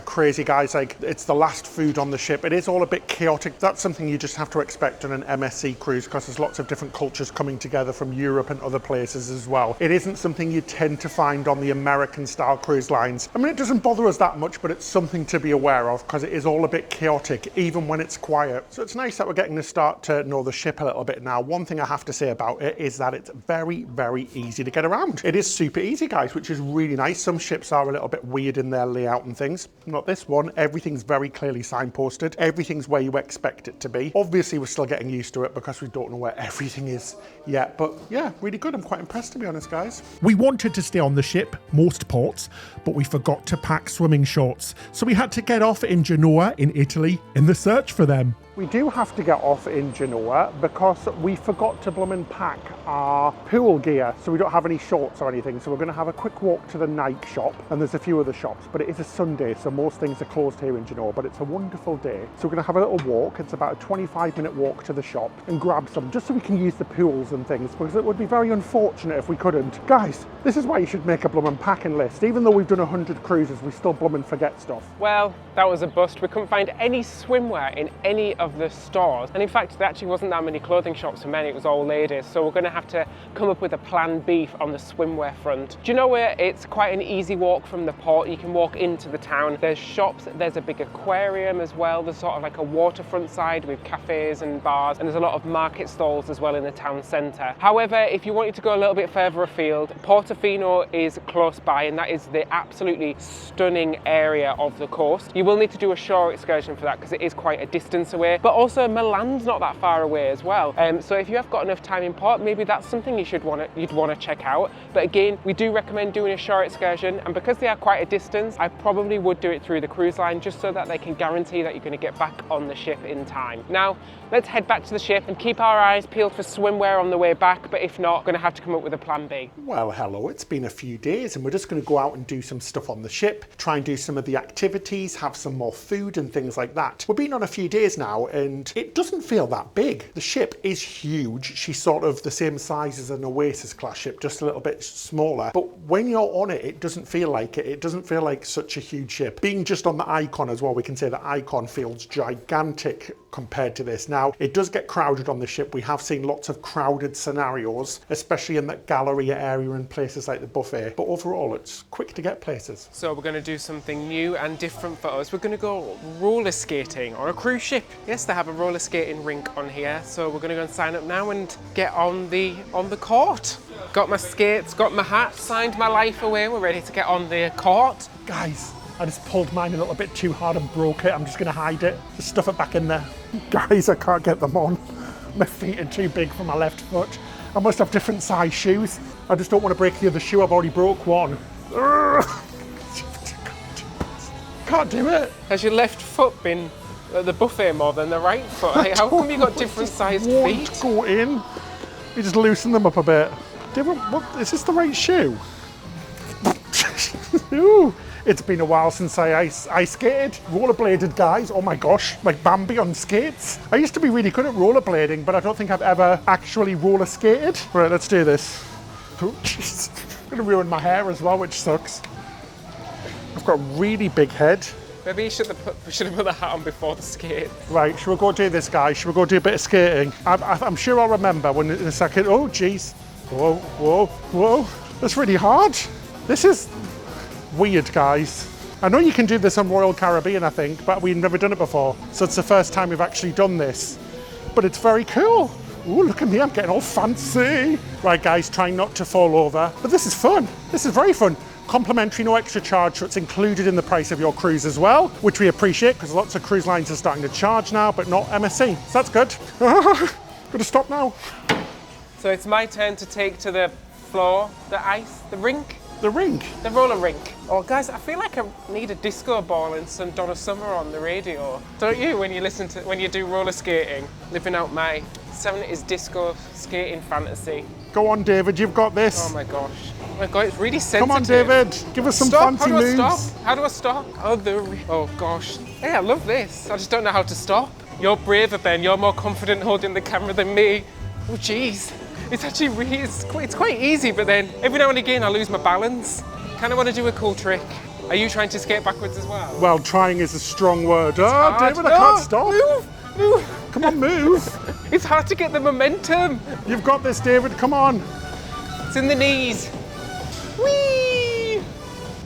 crazy, guys, like it's the last food on the ship. It is all a bit chaotic. That's something you just have to expect on an MSC cruise because there's lots of different cultures coming together from Europe and other places as well. It isn't something you tend to find on the American style cruise lines. I mean, it doesn't bother us that much, but it's something to be aware of because it is all a bit chaotic, even when it's quiet. So it's nice that we're getting to start to know the ship a little bit now. One thing I have to say about it is that it's very easy to get around. It is super easy, guys, which is really nice. Some ships are a little bit weird in their layout and things. Not this one. Everything's very clearly signposted. Everything's where you expect it to be. Obviously, we're still getting used to it because we don't know where everything is yet. But yeah, really good. I'm quite impressed, to be honest, guys. We wanted to stay on the ship, most ports, but we forgot to pack swimming shorts. So we had to get off in Genoa in Italy in the search for them. We do have to get off in Genoa because we forgot to pack our pool gear, so we don't have any shorts or anything. So we're going to have a quick walk to the Nike shop, and there's a few other shops, but it is a Sunday, so most things are closed here in Genoa, but it's a wonderful day. So we're going to have a little walk. It's about a 25-minute walk to the shop and grab some, just so we can use the pools and things, because it would be very unfortunate if we couldn't. Guys, this is why you should make a packing list. Even though we've done 100 cruises, we still forget stuff. Well, that was a bust. We couldn't find any swimwear in any of the stores, and in fact there actually wasn't that many clothing shops for men. It was all ladies, so we're going to have to come up with a plan B on the swimwear front. Do you know where it's quite an easy walk from the port? You can walk into the town. There's shops, there's a big aquarium as well. There's sort of like a waterfront side with cafes and bars, and there's a lot of market stalls as well in the town centre. However, if you wanted to go a little bit further afield, Portofino is close by, and that is the absolutely stunning area of the coast. You will need to do a shore excursion for that because it is quite a distance away, but also Milan's not that far away as well. So if you have got enough time in port, maybe that's something you'd want to check out. But again, we do recommend doing a shore excursion, and because they are quite a distance, I probably would do it through the cruise line just so that they can guarantee that you're going to get back on the ship in time. Now, let's head back to the ship and keep our eyes peeled for swimwear on the way back, but if not, we're going to have to come up with a plan B. Well, hello, it's been a few days and we're just going to go out and do some stuff on the ship, try and do some of the activities, have some more food and things like that. We've been on a few days now and it doesn't feel that big. The ship is huge. She's sort of the same size as an Oasis class ship, just a little bit smaller. But when you're on it, it doesn't feel like it. It doesn't feel like such a huge ship. Being just on the Icon as well, we can say the Icon feels gigantic compared to this. Now, it does get crowded on the ship. We have seen lots of crowded scenarios, especially in that gallery area and places like the buffet. But overall, it's quick to get places. So we're going to do something new and different for us. We're going to go roller skating on a cruise ship. Yes, they have a roller skating rink on here. So we're going to go and sign up now and get on the court. Got my skates, got my hat, signed my life away. We're ready to get on the court. Guys, I just pulled mine a little bit too hard and broke it. I'm just going to hide it. Just stuff it back in there. Guys, I can't get them on. My feet are too big for my left foot. I must have different size shoes. I just don't want to break the other shoe. I've already broke one. Can't do it. Has your left foot been at the buffet more than the right foot? Like, how come you got different sized feet? Go in. You just loosen them up a bit. David, what, is this the right shoe? Ooh, it's been a while since I ice skated. Rollerbladed, guys. Oh my gosh, like Bambi on skates. I used to be really good at rollerblading, but I don't think I've ever actually roller skated. Right, let's do this. Oh, jeez. I'm gonna ruin my hair as well, which sucks. I've got a really big head. Maybe you should have put the hat on before the skate. Right, should we go do this, guys? Should we go do a bit of skating? I'm sure I'll remember when in a second. Oh, jeez. Whoa, whoa, whoa. That's really hard. This is weird, guys. I know you can do this on Royal Caribbean, I think, but we've never done it before. So it's the first time we've actually done this. But it's very cool. Ooh, look at me, I'm getting all fancy. Right, guys, trying not to fall over. But this is fun. This is very fun. Complimentary, no extra charge, so it's included in the price of your cruise as well, which we appreciate because lots of cruise lines are starting to charge now, but not MSC. So that's good. Gotta stop now. So it's my turn to take to the floor, the ice, the rink. The rink? The roller rink. Oh, guys, I feel like I need a disco ball and some Donna Summer on the radio. Don't you, when you do roller skating? Living out my 70s disco skating fantasy. Go on, David, you've got this. Oh my gosh. Oh my God, it's really sensitive. Come on, David, give us some fancy moves. How do I stop? Oh gosh. Hey, I love this. I just don't know how to stop. You're braver, Ben. You're more confident holding the camera than me. Oh, jeez. It's actually really, it's quite easy, but then every now and again I lose my balance. Kind of want to do a cool trick. Are you trying to skate backwards as well? Well, trying is a strong word. Oh, David, I can't stop. Move. Come on, move. It's hard to get the momentum. You've got this, David, come on. It's in the knees. Whee!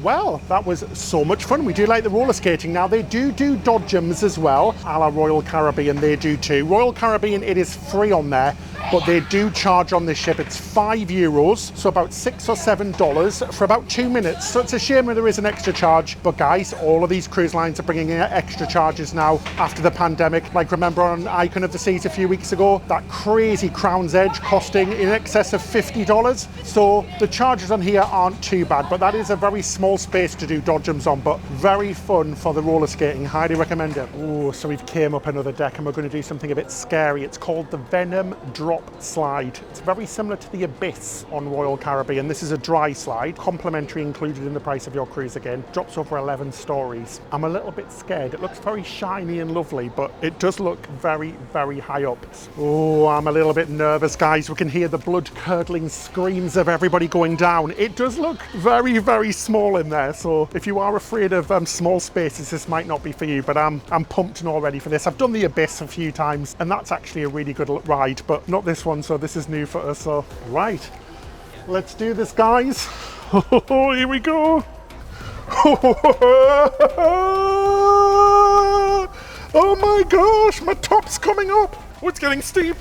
Well, that was so much fun. We do like the roller skating. Now, they do dodgems as well, a la Royal Caribbean, they do too. Royal Caribbean, it is free on there, but they do charge on this ship. It's €5, so about $6 or $7 for about 2 minutes. So it's a shame that there is an extra charge. But guys, all of these cruise lines are bringing in extra charges now after the pandemic. Like remember on Icon of the Seas a few weeks ago, that crazy Crown's Edge costing in excess of $50. So the charges on here aren't too bad, but that is a very small space to do dodgems on, but very fun for the roller skating. Highly recommend it. Oh, so we've came up another deck and we're going to do something a bit scary. It's called the Venom Drop Slide. It's very similar to the Abyss on Royal Caribbean. This is a dry slide, complimentary, included in the price of your cruise again. Drops over 11 stories. I'm a little bit scared. It looks very shiny and lovely, but it does look very, very high up. Oh, I'm a little bit nervous, guys. We can hear the blood-curdling screams of everybody going down. It does look very, very small in there, so if you are afraid of small spaces, this might not be for you, but I'm pumped and all ready for this. I've done the Abyss a few times, and that's actually a really good ride, but not this one, so this is new for us. So right, let's do this, guys. Here we go. Oh my gosh, my top's coming up. Oh, it's getting steep.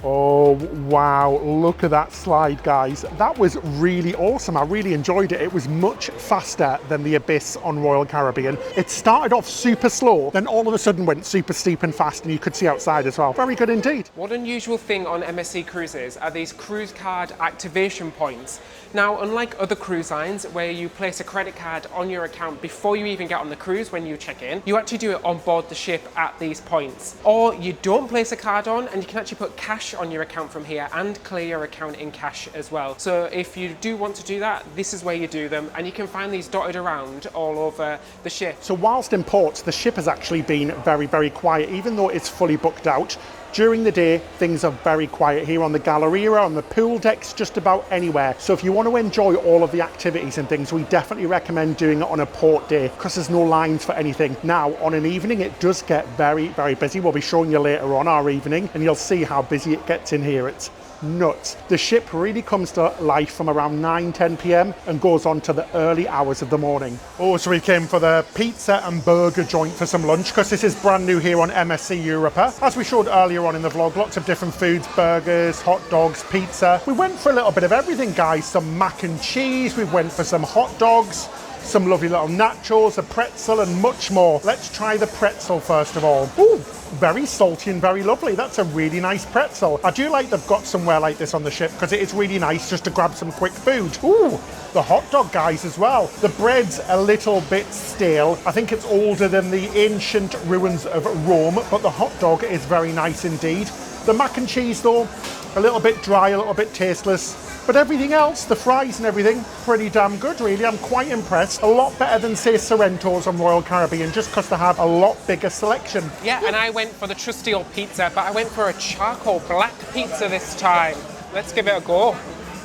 Oh wow, look at that slide, guys. That was really awesome. I really enjoyed it. It was much faster than the Abyss on Royal Caribbean. It started off super slow, then all of a sudden went super steep and fast, and you could see outside as well. Very good indeed. One unusual thing on MSC Cruises are these cruise card activation points. Now, unlike other cruise lines where you place a credit card on your account before you even get on the cruise when you check in, you actually do it on board the ship at these points. Or you don't place a card on and you can actually put cash on your account from here and clear your account in cash as well. So if you do want to do that, this is where you do them, and you can find these dotted around all over the ship. So whilst in ports, the ship has actually been very, very quiet, even though it's fully booked out. During the day, things are very quiet here on the Galleria, on the pool decks, just about anywhere. So if you want to enjoy all of the activities and things, we definitely recommend doing it on a port day because there's no lines for anything. Now, on an evening, it does get very, very busy. We'll be showing you later on our evening, and you'll see how busy it gets in here. It's nuts. The ship really comes to life from around 9-10 p.m. and goes on to the early hours of the morning. Oh, so we came for the pizza and burger joint for some lunch because this is brand new here on MSC Europa. As we showed earlier on in the vlog, lots of different foods, burgers, hot dogs, pizza. We went for a little bit of everything, guys. Some mac and cheese, we went for some hot dogs. some lovely little nachos, a pretzel, and much more. Let's try the pretzel first of all. Ooh, very salty and very lovely. That's a really nice pretzel. I do like they've got somewhere like this on the ship because it is really nice just to grab some quick food. Ooh, the hot dog, guys, as well. The bread's a little bit stale. I think it's older than the ancient ruins of Rome, but the hot dog is very nice indeed. The mac and cheese, though, a little bit dry, a little bit tasteless. But everything else, the fries and everything, pretty damn good, really. I'm quite impressed. A lot better than, say, Sorrento's on Royal Caribbean, just because they have a lot bigger selection. Yeah, and I went for the trusty old pizza, but I went for a charcoal black pizza this time. Let's give it a go.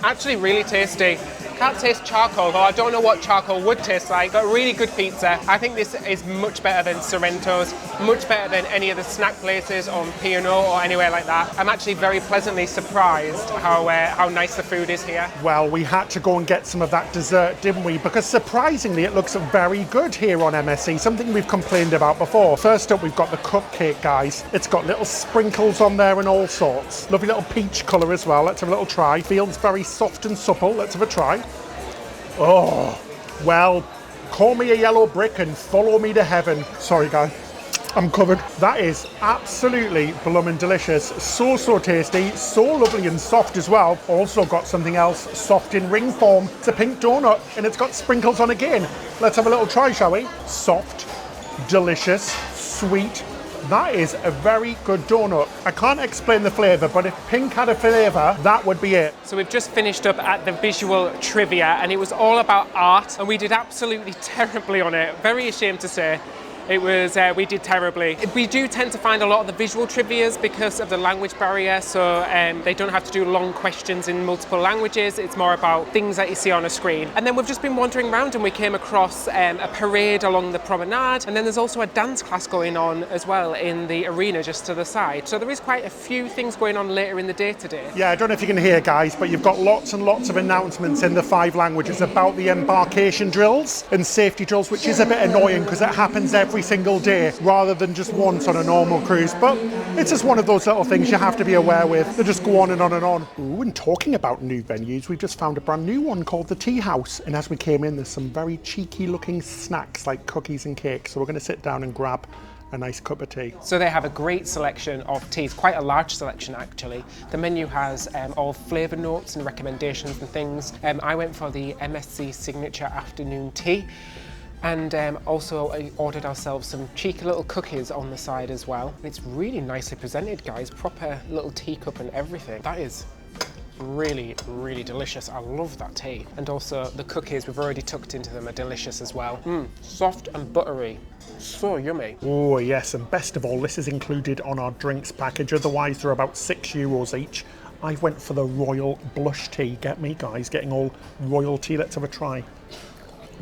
Actually, really tasty. Can't taste charcoal, though I don't know what charcoal would taste like, but really good pizza. I think this is much better than Sorrento's, much better than any of the snack places on P&O or anywhere like that. I'm actually very pleasantly surprised how nice the food is here. Well, we had to go and get some of that dessert, didn't we? Because surprisingly, it looks very good here on MSC, something we've complained about before. First up, we've got the cupcake, guys. It's got little sprinkles on there and all sorts. Lovely little peach colour as well. Let's have a little try. Feels very soft and supple. Let's have a try. Oh, well, call me a yellow brick and follow me to heaven. Sorry, guys, I'm covered. That is absolutely bloomin' delicious. So tasty, so lovely and soft as well. Also got something else soft in ring form. It's a pink donut and it's got sprinkles on again. Let's have a little try, shall we? Soft, delicious, sweet. That is a very good donut. I can't explain the flavour, but if pink had a flavour, that would be it. So we've just finished up at the visual trivia, and it was all about art, and we did absolutely terribly on it. Very ashamed to say. It was, we did terribly. We do tend to find a lot of the visual trivias because of the language barrier, so they don't have to do long questions in multiple languages. It's more about things that you see on a screen. And then we've just been wandering around and we came across a parade along the promenade, and then there's also a dance class going on as well in the arena just to the side. So there is quite a few things going on later in the day today. Yeah, I don't know if you can hear, guys, but you've got lots and lots of announcements in the 5 languages about the embarkation drills and safety drills, which is a bit annoying because it happens every single day rather than just once on a normal cruise, but it's just one of those little things you have to be aware with. They just go on and on and on. Ooh, and talking about new venues, we've just found a brand new one called the Tea House, and as we came in, there's some very cheeky looking snacks like cookies and cakes, so we're going to sit down and grab a nice cup of tea. So they have a great selection of teas, quite a large selection actually. The menu has all flavour notes and recommendations and things. I went for the MSC signature afternoon tea. And also I ordered ourselves some cheeky little cookies on the side as well. It's really nicely presented, guys. Proper little teacup and everything. That is really, really delicious. I love that tea. And also the cookies, we've already tucked into them, are delicious as well. Soft and buttery. So yummy. Oh yes, and best of all, this is included on our drinks package. Otherwise, they're about €6 each. I went for the royal blush tea. Get me, guys, getting all royalty. Let's have a try.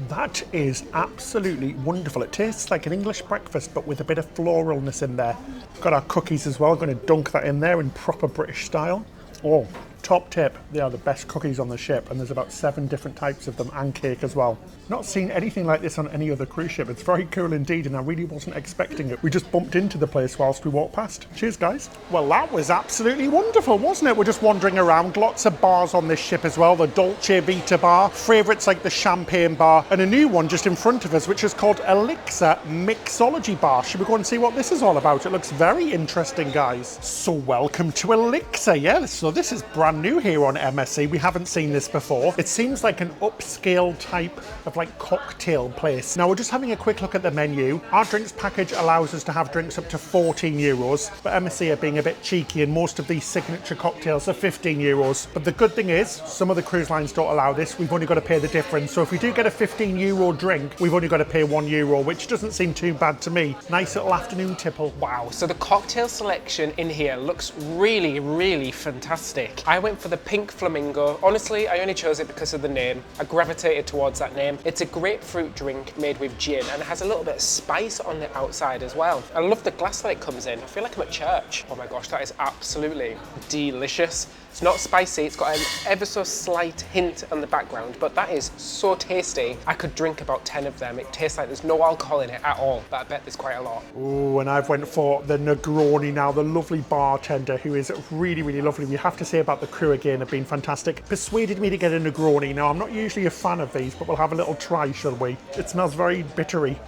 That is absolutely wonderful. It tastes like an English breakfast, but with a bit of floralness in there. Got our cookies as well. Going to dunk that in there in proper British style. Oh, top tip, they are the best cookies on the ship, and there's about 7 different types of them, and cake as well. Not seen anything like this on any other cruise ship. It's very cool indeed, and I really wasn't expecting it. We just bumped into the place whilst we walked past. Cheers, guys. Well, that was absolutely wonderful, wasn't it? We're just wandering around. Lots of bars on this ship as well. The Dolce Vita bar, favourites like the Champagne bar, and a new one just in front of us, which is called Elixir Mixology Bar. Should we go and see what this is all about? It looks very interesting, guys. So welcome to Elixir. Yeah, so this is brand new here on MSC. We haven't seen this before. It seems like an upscale type of like cocktail place. Now we're just having a quick look at the menu. Our drinks package allows us to have drinks up to €14, but MSC are being a bit cheeky and most of these signature cocktails are €15. But the good thing is, some of the cruise lines don't allow this. We've only got to pay the difference. So if we do get a €15 drink, we've only got to pay €1, which doesn't seem too bad to me. Nice little afternoon tipple. Wow, so the cocktail selection in here looks really, really fantastic. I went for the pink flamingo. Honestly, I only chose it because of the name. I gravitated towards that name. It's a grapefruit drink made with gin and it has a little bit of spice on the outside as well. I love the glass that it comes in. I feel like I'm at church. Oh my gosh, that is absolutely delicious. It's not spicy, it's got an ever so slight hint on the background, but that is so tasty. I could drink about 10 of them. It tastes like there's no alcohol in it at all, but I bet there's quite a lot. Ooh, and I've went for the Negroni now, the lovely bartender who is really, really lovely. We have to say about the crew again, have been fantastic. Persuaded me to get a Negroni. Now, I'm not usually a fan of these, but we'll have a little try, shall we? It smells very bittery.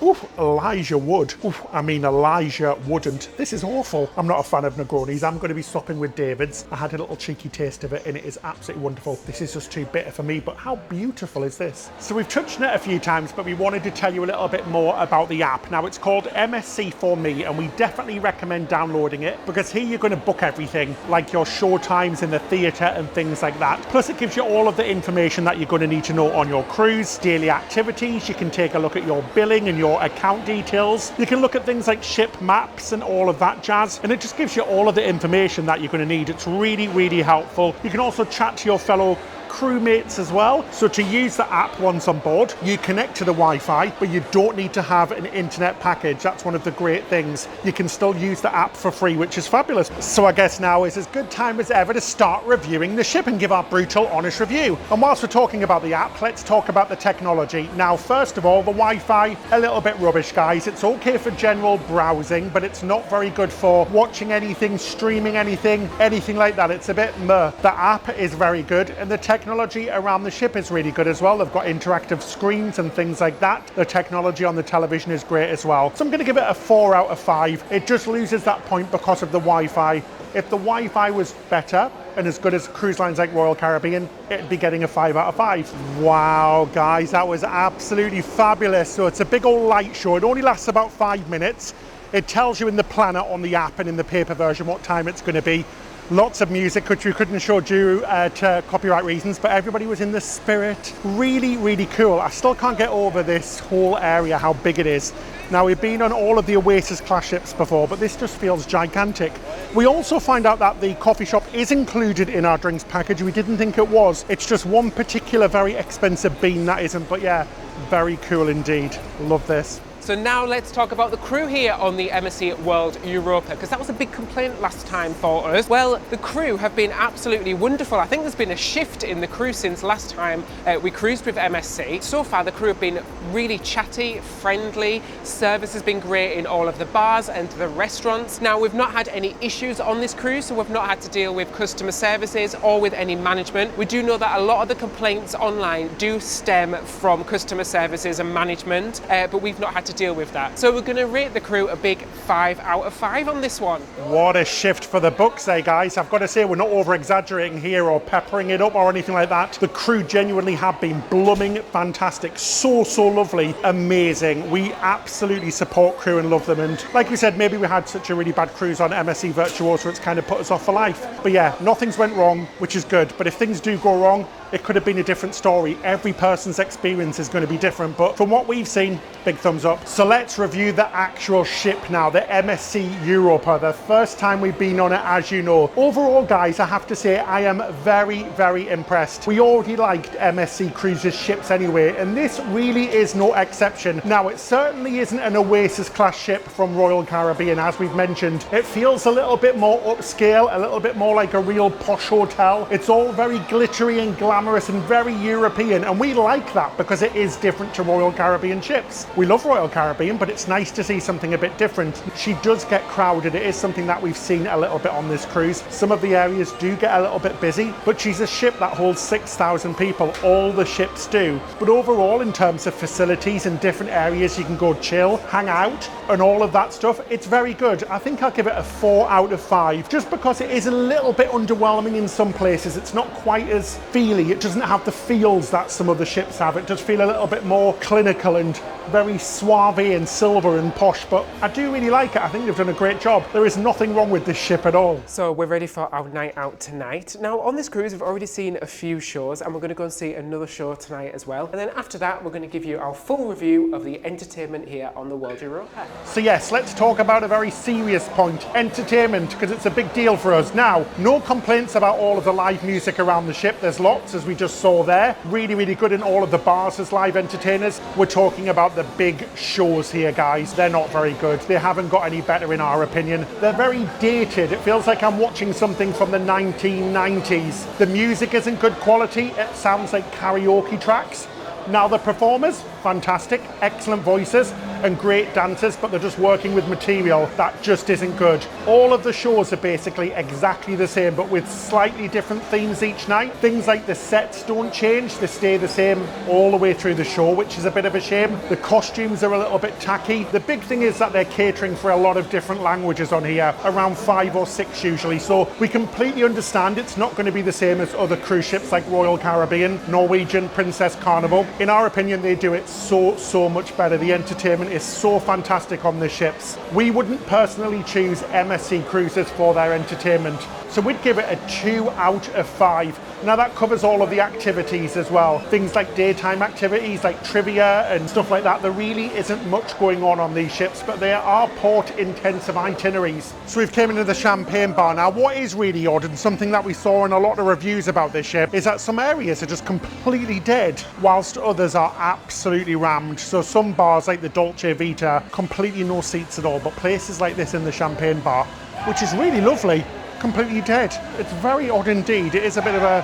Ooh, Elijah would. Ooh, I mean, Elijah wouldn't. This is awful. I'm not a fan of Negronis. I'm going to be stopping with David's. I had a little cheeky taste of it and it is absolutely wonderful. This is just too bitter for me, but how beautiful is this? So we've touched on it a few times, but we wanted to tell you a little bit more about the app. Now, it's called MSC for Me, and we definitely recommend downloading it because here you're going to book everything, like your show times in the theatre and things like that. Plus, it gives you all of the information that you're going to need to know on your cruise, daily activities. You can take a look at your billing and your account details. You can look at things like ship maps and all of that jazz, and it just gives you all of the information that you're going to need. It's really, really helpful. You can also chat to your fellow crewmates as well. So to use the app once on board, you connect to the Wi-Fi, but you don't need to have an internet package. That's one of the great things. You can still use the app for free, which is fabulous. So I guess now is as good time as ever to start reviewing the ship and give our brutal, honest review. And whilst we're talking about the app, let's talk about the technology. Now, first of all, the Wi-Fi, a little bit rubbish, guys. It's okay for general browsing, but it's not very good for watching anything, streaming anything like that. It's a bit meh. The app is very good, and the technology around the ship is really good as well. They've got interactive screens and things like that. The technology on the television is great as well. So I'm going to give it a 4 out of 5. It just loses that point because of the Wi-Fi. If the Wi-Fi was better and as good as cruise lines like Royal Caribbean, it'd be getting a 5 out of 5. Wow, guys, that was absolutely fabulous. So it's a big old light show. It only lasts about 5 minutes. It tells you in the planner on the app and in the paper version what time it's going to be. Lots of music, which we couldn't show due to copyright reasons, but everybody was in the spirit. Really, really cool. I still can't get over this whole area, how big it is. Now, we've been on all of the Oasis class ships before, but this just feels gigantic. We also find out that the coffee shop is included in our drinks package. We didn't think it was. It's just one particular very expensive bean that isn't, but yeah, very cool indeed. Love this. So now let's talk about the crew here on the MSC World Europa, because that was a big complaint last time for us. Well, the crew have been absolutely wonderful. I think there's been a shift in the crew since last time we cruised with MSC. So far, the crew have been really chatty, friendly. Service has been great in all of the bars and the restaurants. Now, we've not had any issues on this cruise, so we've not had to deal with customer services or with any management. We do know that a lot of the complaints online do stem from customer services and management, but we've not had to deal with that. So we're going to rate the crew a big 5 out of 5 on this one. What a shift for the books, eh, guys? I've got to say, we're not over-exaggerating here or peppering it up or anything like that. The crew genuinely have been blooming fantastic. So lovely, amazing. We absolutely support crew and love them. And like we said, maybe we had such a really bad cruise on MSC Virtuoso, it's kind of put us off for life. But yeah, nothing's went wrong, which is good. But if things do go wrong, it could have been a different story. Every person's experience is going to be different, but from what we've seen, big thumbs up. So let's review the actual ship now, the MSC Europa, the first time we've been on it, as you know. Overall, guys, I have to say I am very impressed. We already liked MSC Cruises ships anyway, and this really is no exception. Now, it certainly isn't an Oasis class ship from Royal Caribbean, as we've mentioned. It feels a little bit more upscale, a little bit more like a real posh hotel. It's all very glittery and glamorous and very European, and we like that because it is different to Royal Caribbean ships. We love Royal Caribbean, but it's nice to see something a bit different. She does get crowded. It is something that we've seen a little bit on this cruise. Some of the areas do get a little bit busy, but she's a ship that holds 6,000 people. All the ships do. But overall, in terms of facilities and different areas you can go chill, hang out, and all of that stuff, it's very good. I think I'll give it a 4 out of 5, just because it is a little bit underwhelming in some places. It's not quite as feely. It doesn't have the feels that some of the ships have. It does feel a little bit more clinical and very suave and silver and posh, but I do really like it. I think they've done a great job. There is nothing wrong with this ship at all. So we're ready for our night out tonight. Now, on this cruise, we've already seen a few shows, and we're going to go and see another show tonight as well. And then after that, we're going to give you our full review of the entertainment here on the World Europa. So yes, let's talk about a very serious point, entertainment, because it's a big deal for us. Now, no complaints about all of the live music around the ship. There's lots as we just saw there. Really, really good in all of the bars as live entertainers. We're talking about the big shows here, guys. They're not very good. They haven't got any better in our opinion. They're very dated. It feels like I'm watching something from the 1990s. The music isn't good quality. It sounds like karaoke tracks. Now the performers, fantastic, excellent voices and great dancers, but they're just working with material that just isn't good. All of the shows are basically exactly the same, but with slightly different themes each night. Things like the sets don't change, they stay the same all the way through the show, which is a bit of a shame. The costumes are a little bit tacky. The big thing is that they're catering for a lot of different languages on here, around 5 or 6 usually, so we completely understand it's not going to be the same as other cruise ships like Royal Caribbean, Norwegian, Princess Carnival. In our opinion, they do it so much better. The entertainment is so fantastic on the ships. We wouldn't personally choose MSC Cruises for their entertainment, so we'd give it a 2 out of 5. Now that covers all of the activities as well. Things like daytime activities like trivia and stuff like that. There really isn't much going on these ships, but there are port intensive itineraries. So we've came into the champagne bar. Now what is really odd, and something that we saw in a lot of reviews about this ship, is that some areas are just completely dead whilst others are absolutely rammed. So some bars like the Dolce Vita, completely no seats at all, but places like this in the champagne bar, which is really lovely, completely dead. It's very odd indeed. It is a bit of a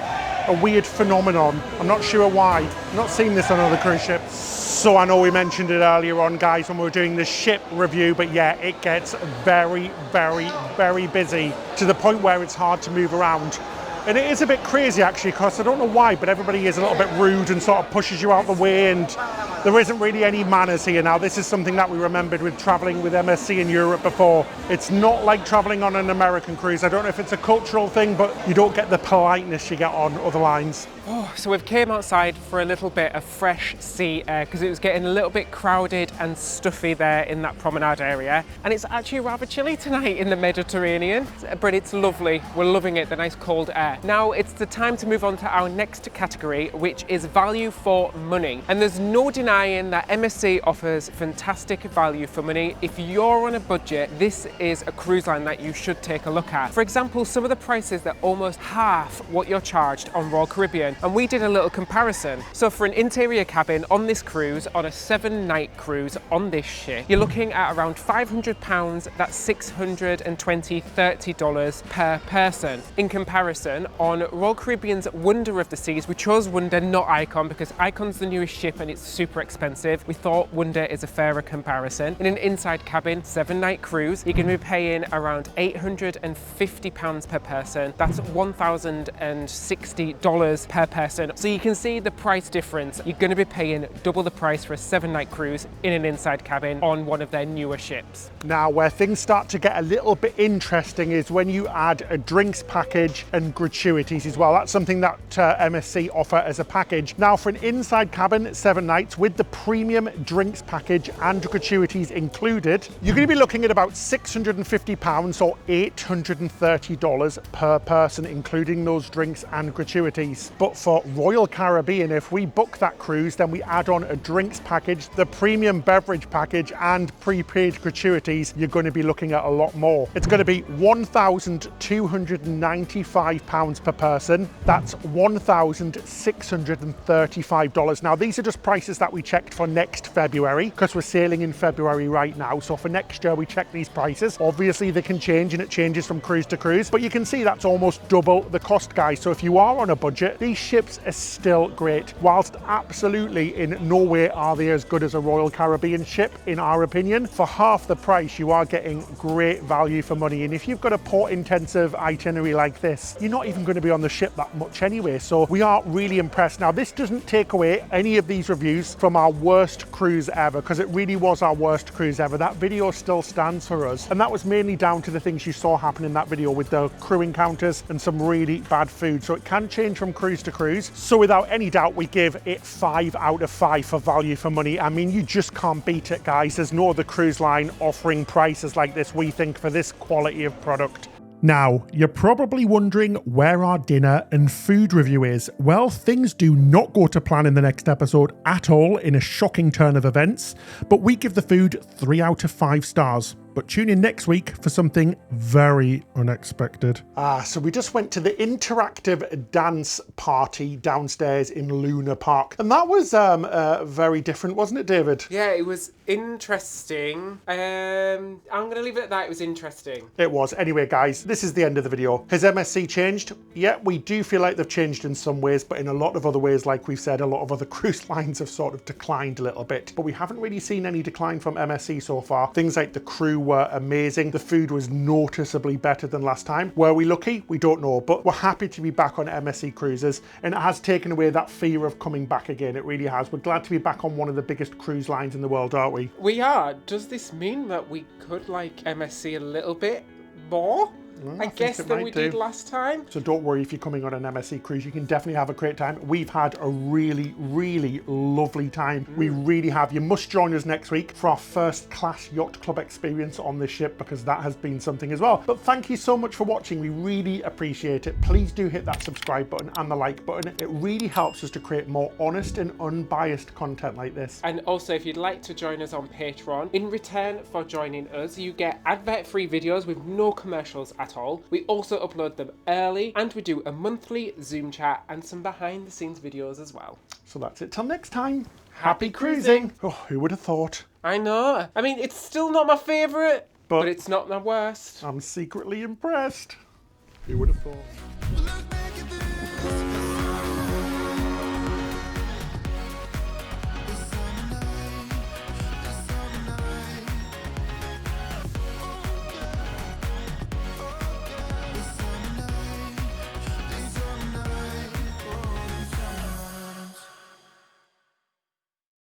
weird phenomenon. I'm not sure why. I've not seen this on other cruise ships. So I know we mentioned it earlier on, guys, when we were doing the ship review, but yeah, it gets very busy to the point where it's hard to move around. And it is a bit crazy actually, because I don't know why, but everybody is a little bit rude and sort of pushes you out the way, and there isn't really any manners here. Now this is something that we remembered with traveling with MSC in Europe before. It's not like traveling on an American cruise. I don't know if it's a cultural thing, but you don't get the politeness you get on other lines. Oh, so we've came outside for a little bit of fresh sea air because it was getting a little bit crowded and stuffy there in that promenade area, and it's actually rather chilly tonight in the Mediterranean, but it's lovely. We're loving it, the nice cold air. Now it's the time to move on to our next category, which is value for money, and there's no denying that MSC offers fantastic value for money. If you're on a budget, this is a cruise line that you should take a look at. For example, some of the prices are almost half what you're charged on Royal Caribbean. And we did a little comparison. So for an interior cabin on this cruise, on a 7-night cruise on this ship, you're looking at around £500, that's $620–30 per person. In comparison, on Royal Caribbean's Wonder of the Seas, we chose Wonder, not Icon, because Icon's the newest ship and it's super expensive. We thought Wonder is a fairer comparison. In an inside cabin, 7-night cruise, you're going to be paying around £850 per person. That's $1,060 per person. So you can see the price difference. You're going to be paying double the price for a 7-night cruise in an inside cabin on one of their newer ships. Now where things start to get a little bit interesting is when you add a drinks package and gratuities as well. That's something that MSC offer as a package. Now for an inside cabin, 7 nights with the premium drinks package and gratuities included, you're going to be looking at about £650 or $830 per person, including those drinks and gratuities. But for Royal Caribbean, if we book that cruise, then we add on a drinks package, the premium beverage package and prepaid gratuities, you're going to be looking at a lot more. It's going to be £1,295 per person. That's $1,635. Now these are just prices that we checked for next February, because we're sailing in February right now. So for next year, we check these prices. Obviously they can change and it changes from cruise to cruise, but you can see that's almost double the cost, guys. So if you are on a budget, these ships are still great. Whilst absolutely in no way are they as good as a Royal Caribbean ship, in our opinion, for half the price you are getting great value for money. And if you've got a port intensive itinerary like this, you're not even going to be on the ship that much anyway. So we are really impressed. Now this doesn't take away any of these reviews from our worst cruise ever, because it really was our worst cruise ever. That video still stands for us, and that was mainly down to the things you saw happen in that video with the crew encounters and some really bad food. So it can change from cruise to cruise. So without any doubt, we give it 5 out of 5 for value for money. I mean, you just can't beat it, guys. There's no other cruise line offering prices like this, we think, for this quality of product. Now, you're probably wondering where our dinner and food review is. Well, things do not go to plan in the next episode at all, in a shocking turn of events, but we give the food 3 out of 5 stars. But tune in next week for something very unexpected. So we just went to the interactive dance party downstairs in Luna Park. And that was very different, wasn't it, David? Yeah, it was interesting. I'm going to leave it at that. It was interesting. It was. Anyway, guys, this is the end of the video. Has MSC changed? Yeah, we do feel like they've changed in some ways, but in a lot of other ways, like we've said, a lot of other cruise lines have sort of declined a little bit. But we haven't really seen any decline from MSC so far. Things like the crew were amazing. The food was noticeably better than last time. Were we lucky? We don't know, but we're happy to be back on MSC Cruises, and it has taken away that fear of coming back again. It really has. We're glad to be back on one of the biggest cruise lines in the world, aren't we? We are. Does this mean that we could like MSC a little bit more? Well, I guess than we did last time. So don't worry if you're coming on an MSC cruise, you can definitely have a great time. We've had a really, really lovely time. We really have. You must join us next week for our first class yacht club experience on this ship, because that has been something as well. But thank you so much for watching. We really appreciate it. Please do hit that subscribe button and the like button. It really helps us to create more honest and unbiased content like this. And also, if you'd like to join us on Patreon, in return for joining us, you get advert-free videos with no commercials at all. We also upload them early, and we do a monthly Zoom chat and some behind the scenes videos as well. So that's it till next time. Happy cruising. Oh, who would have thought? I know. I mean, it's still not my favourite, but it's not my worst. I'm secretly impressed. Who would have thought?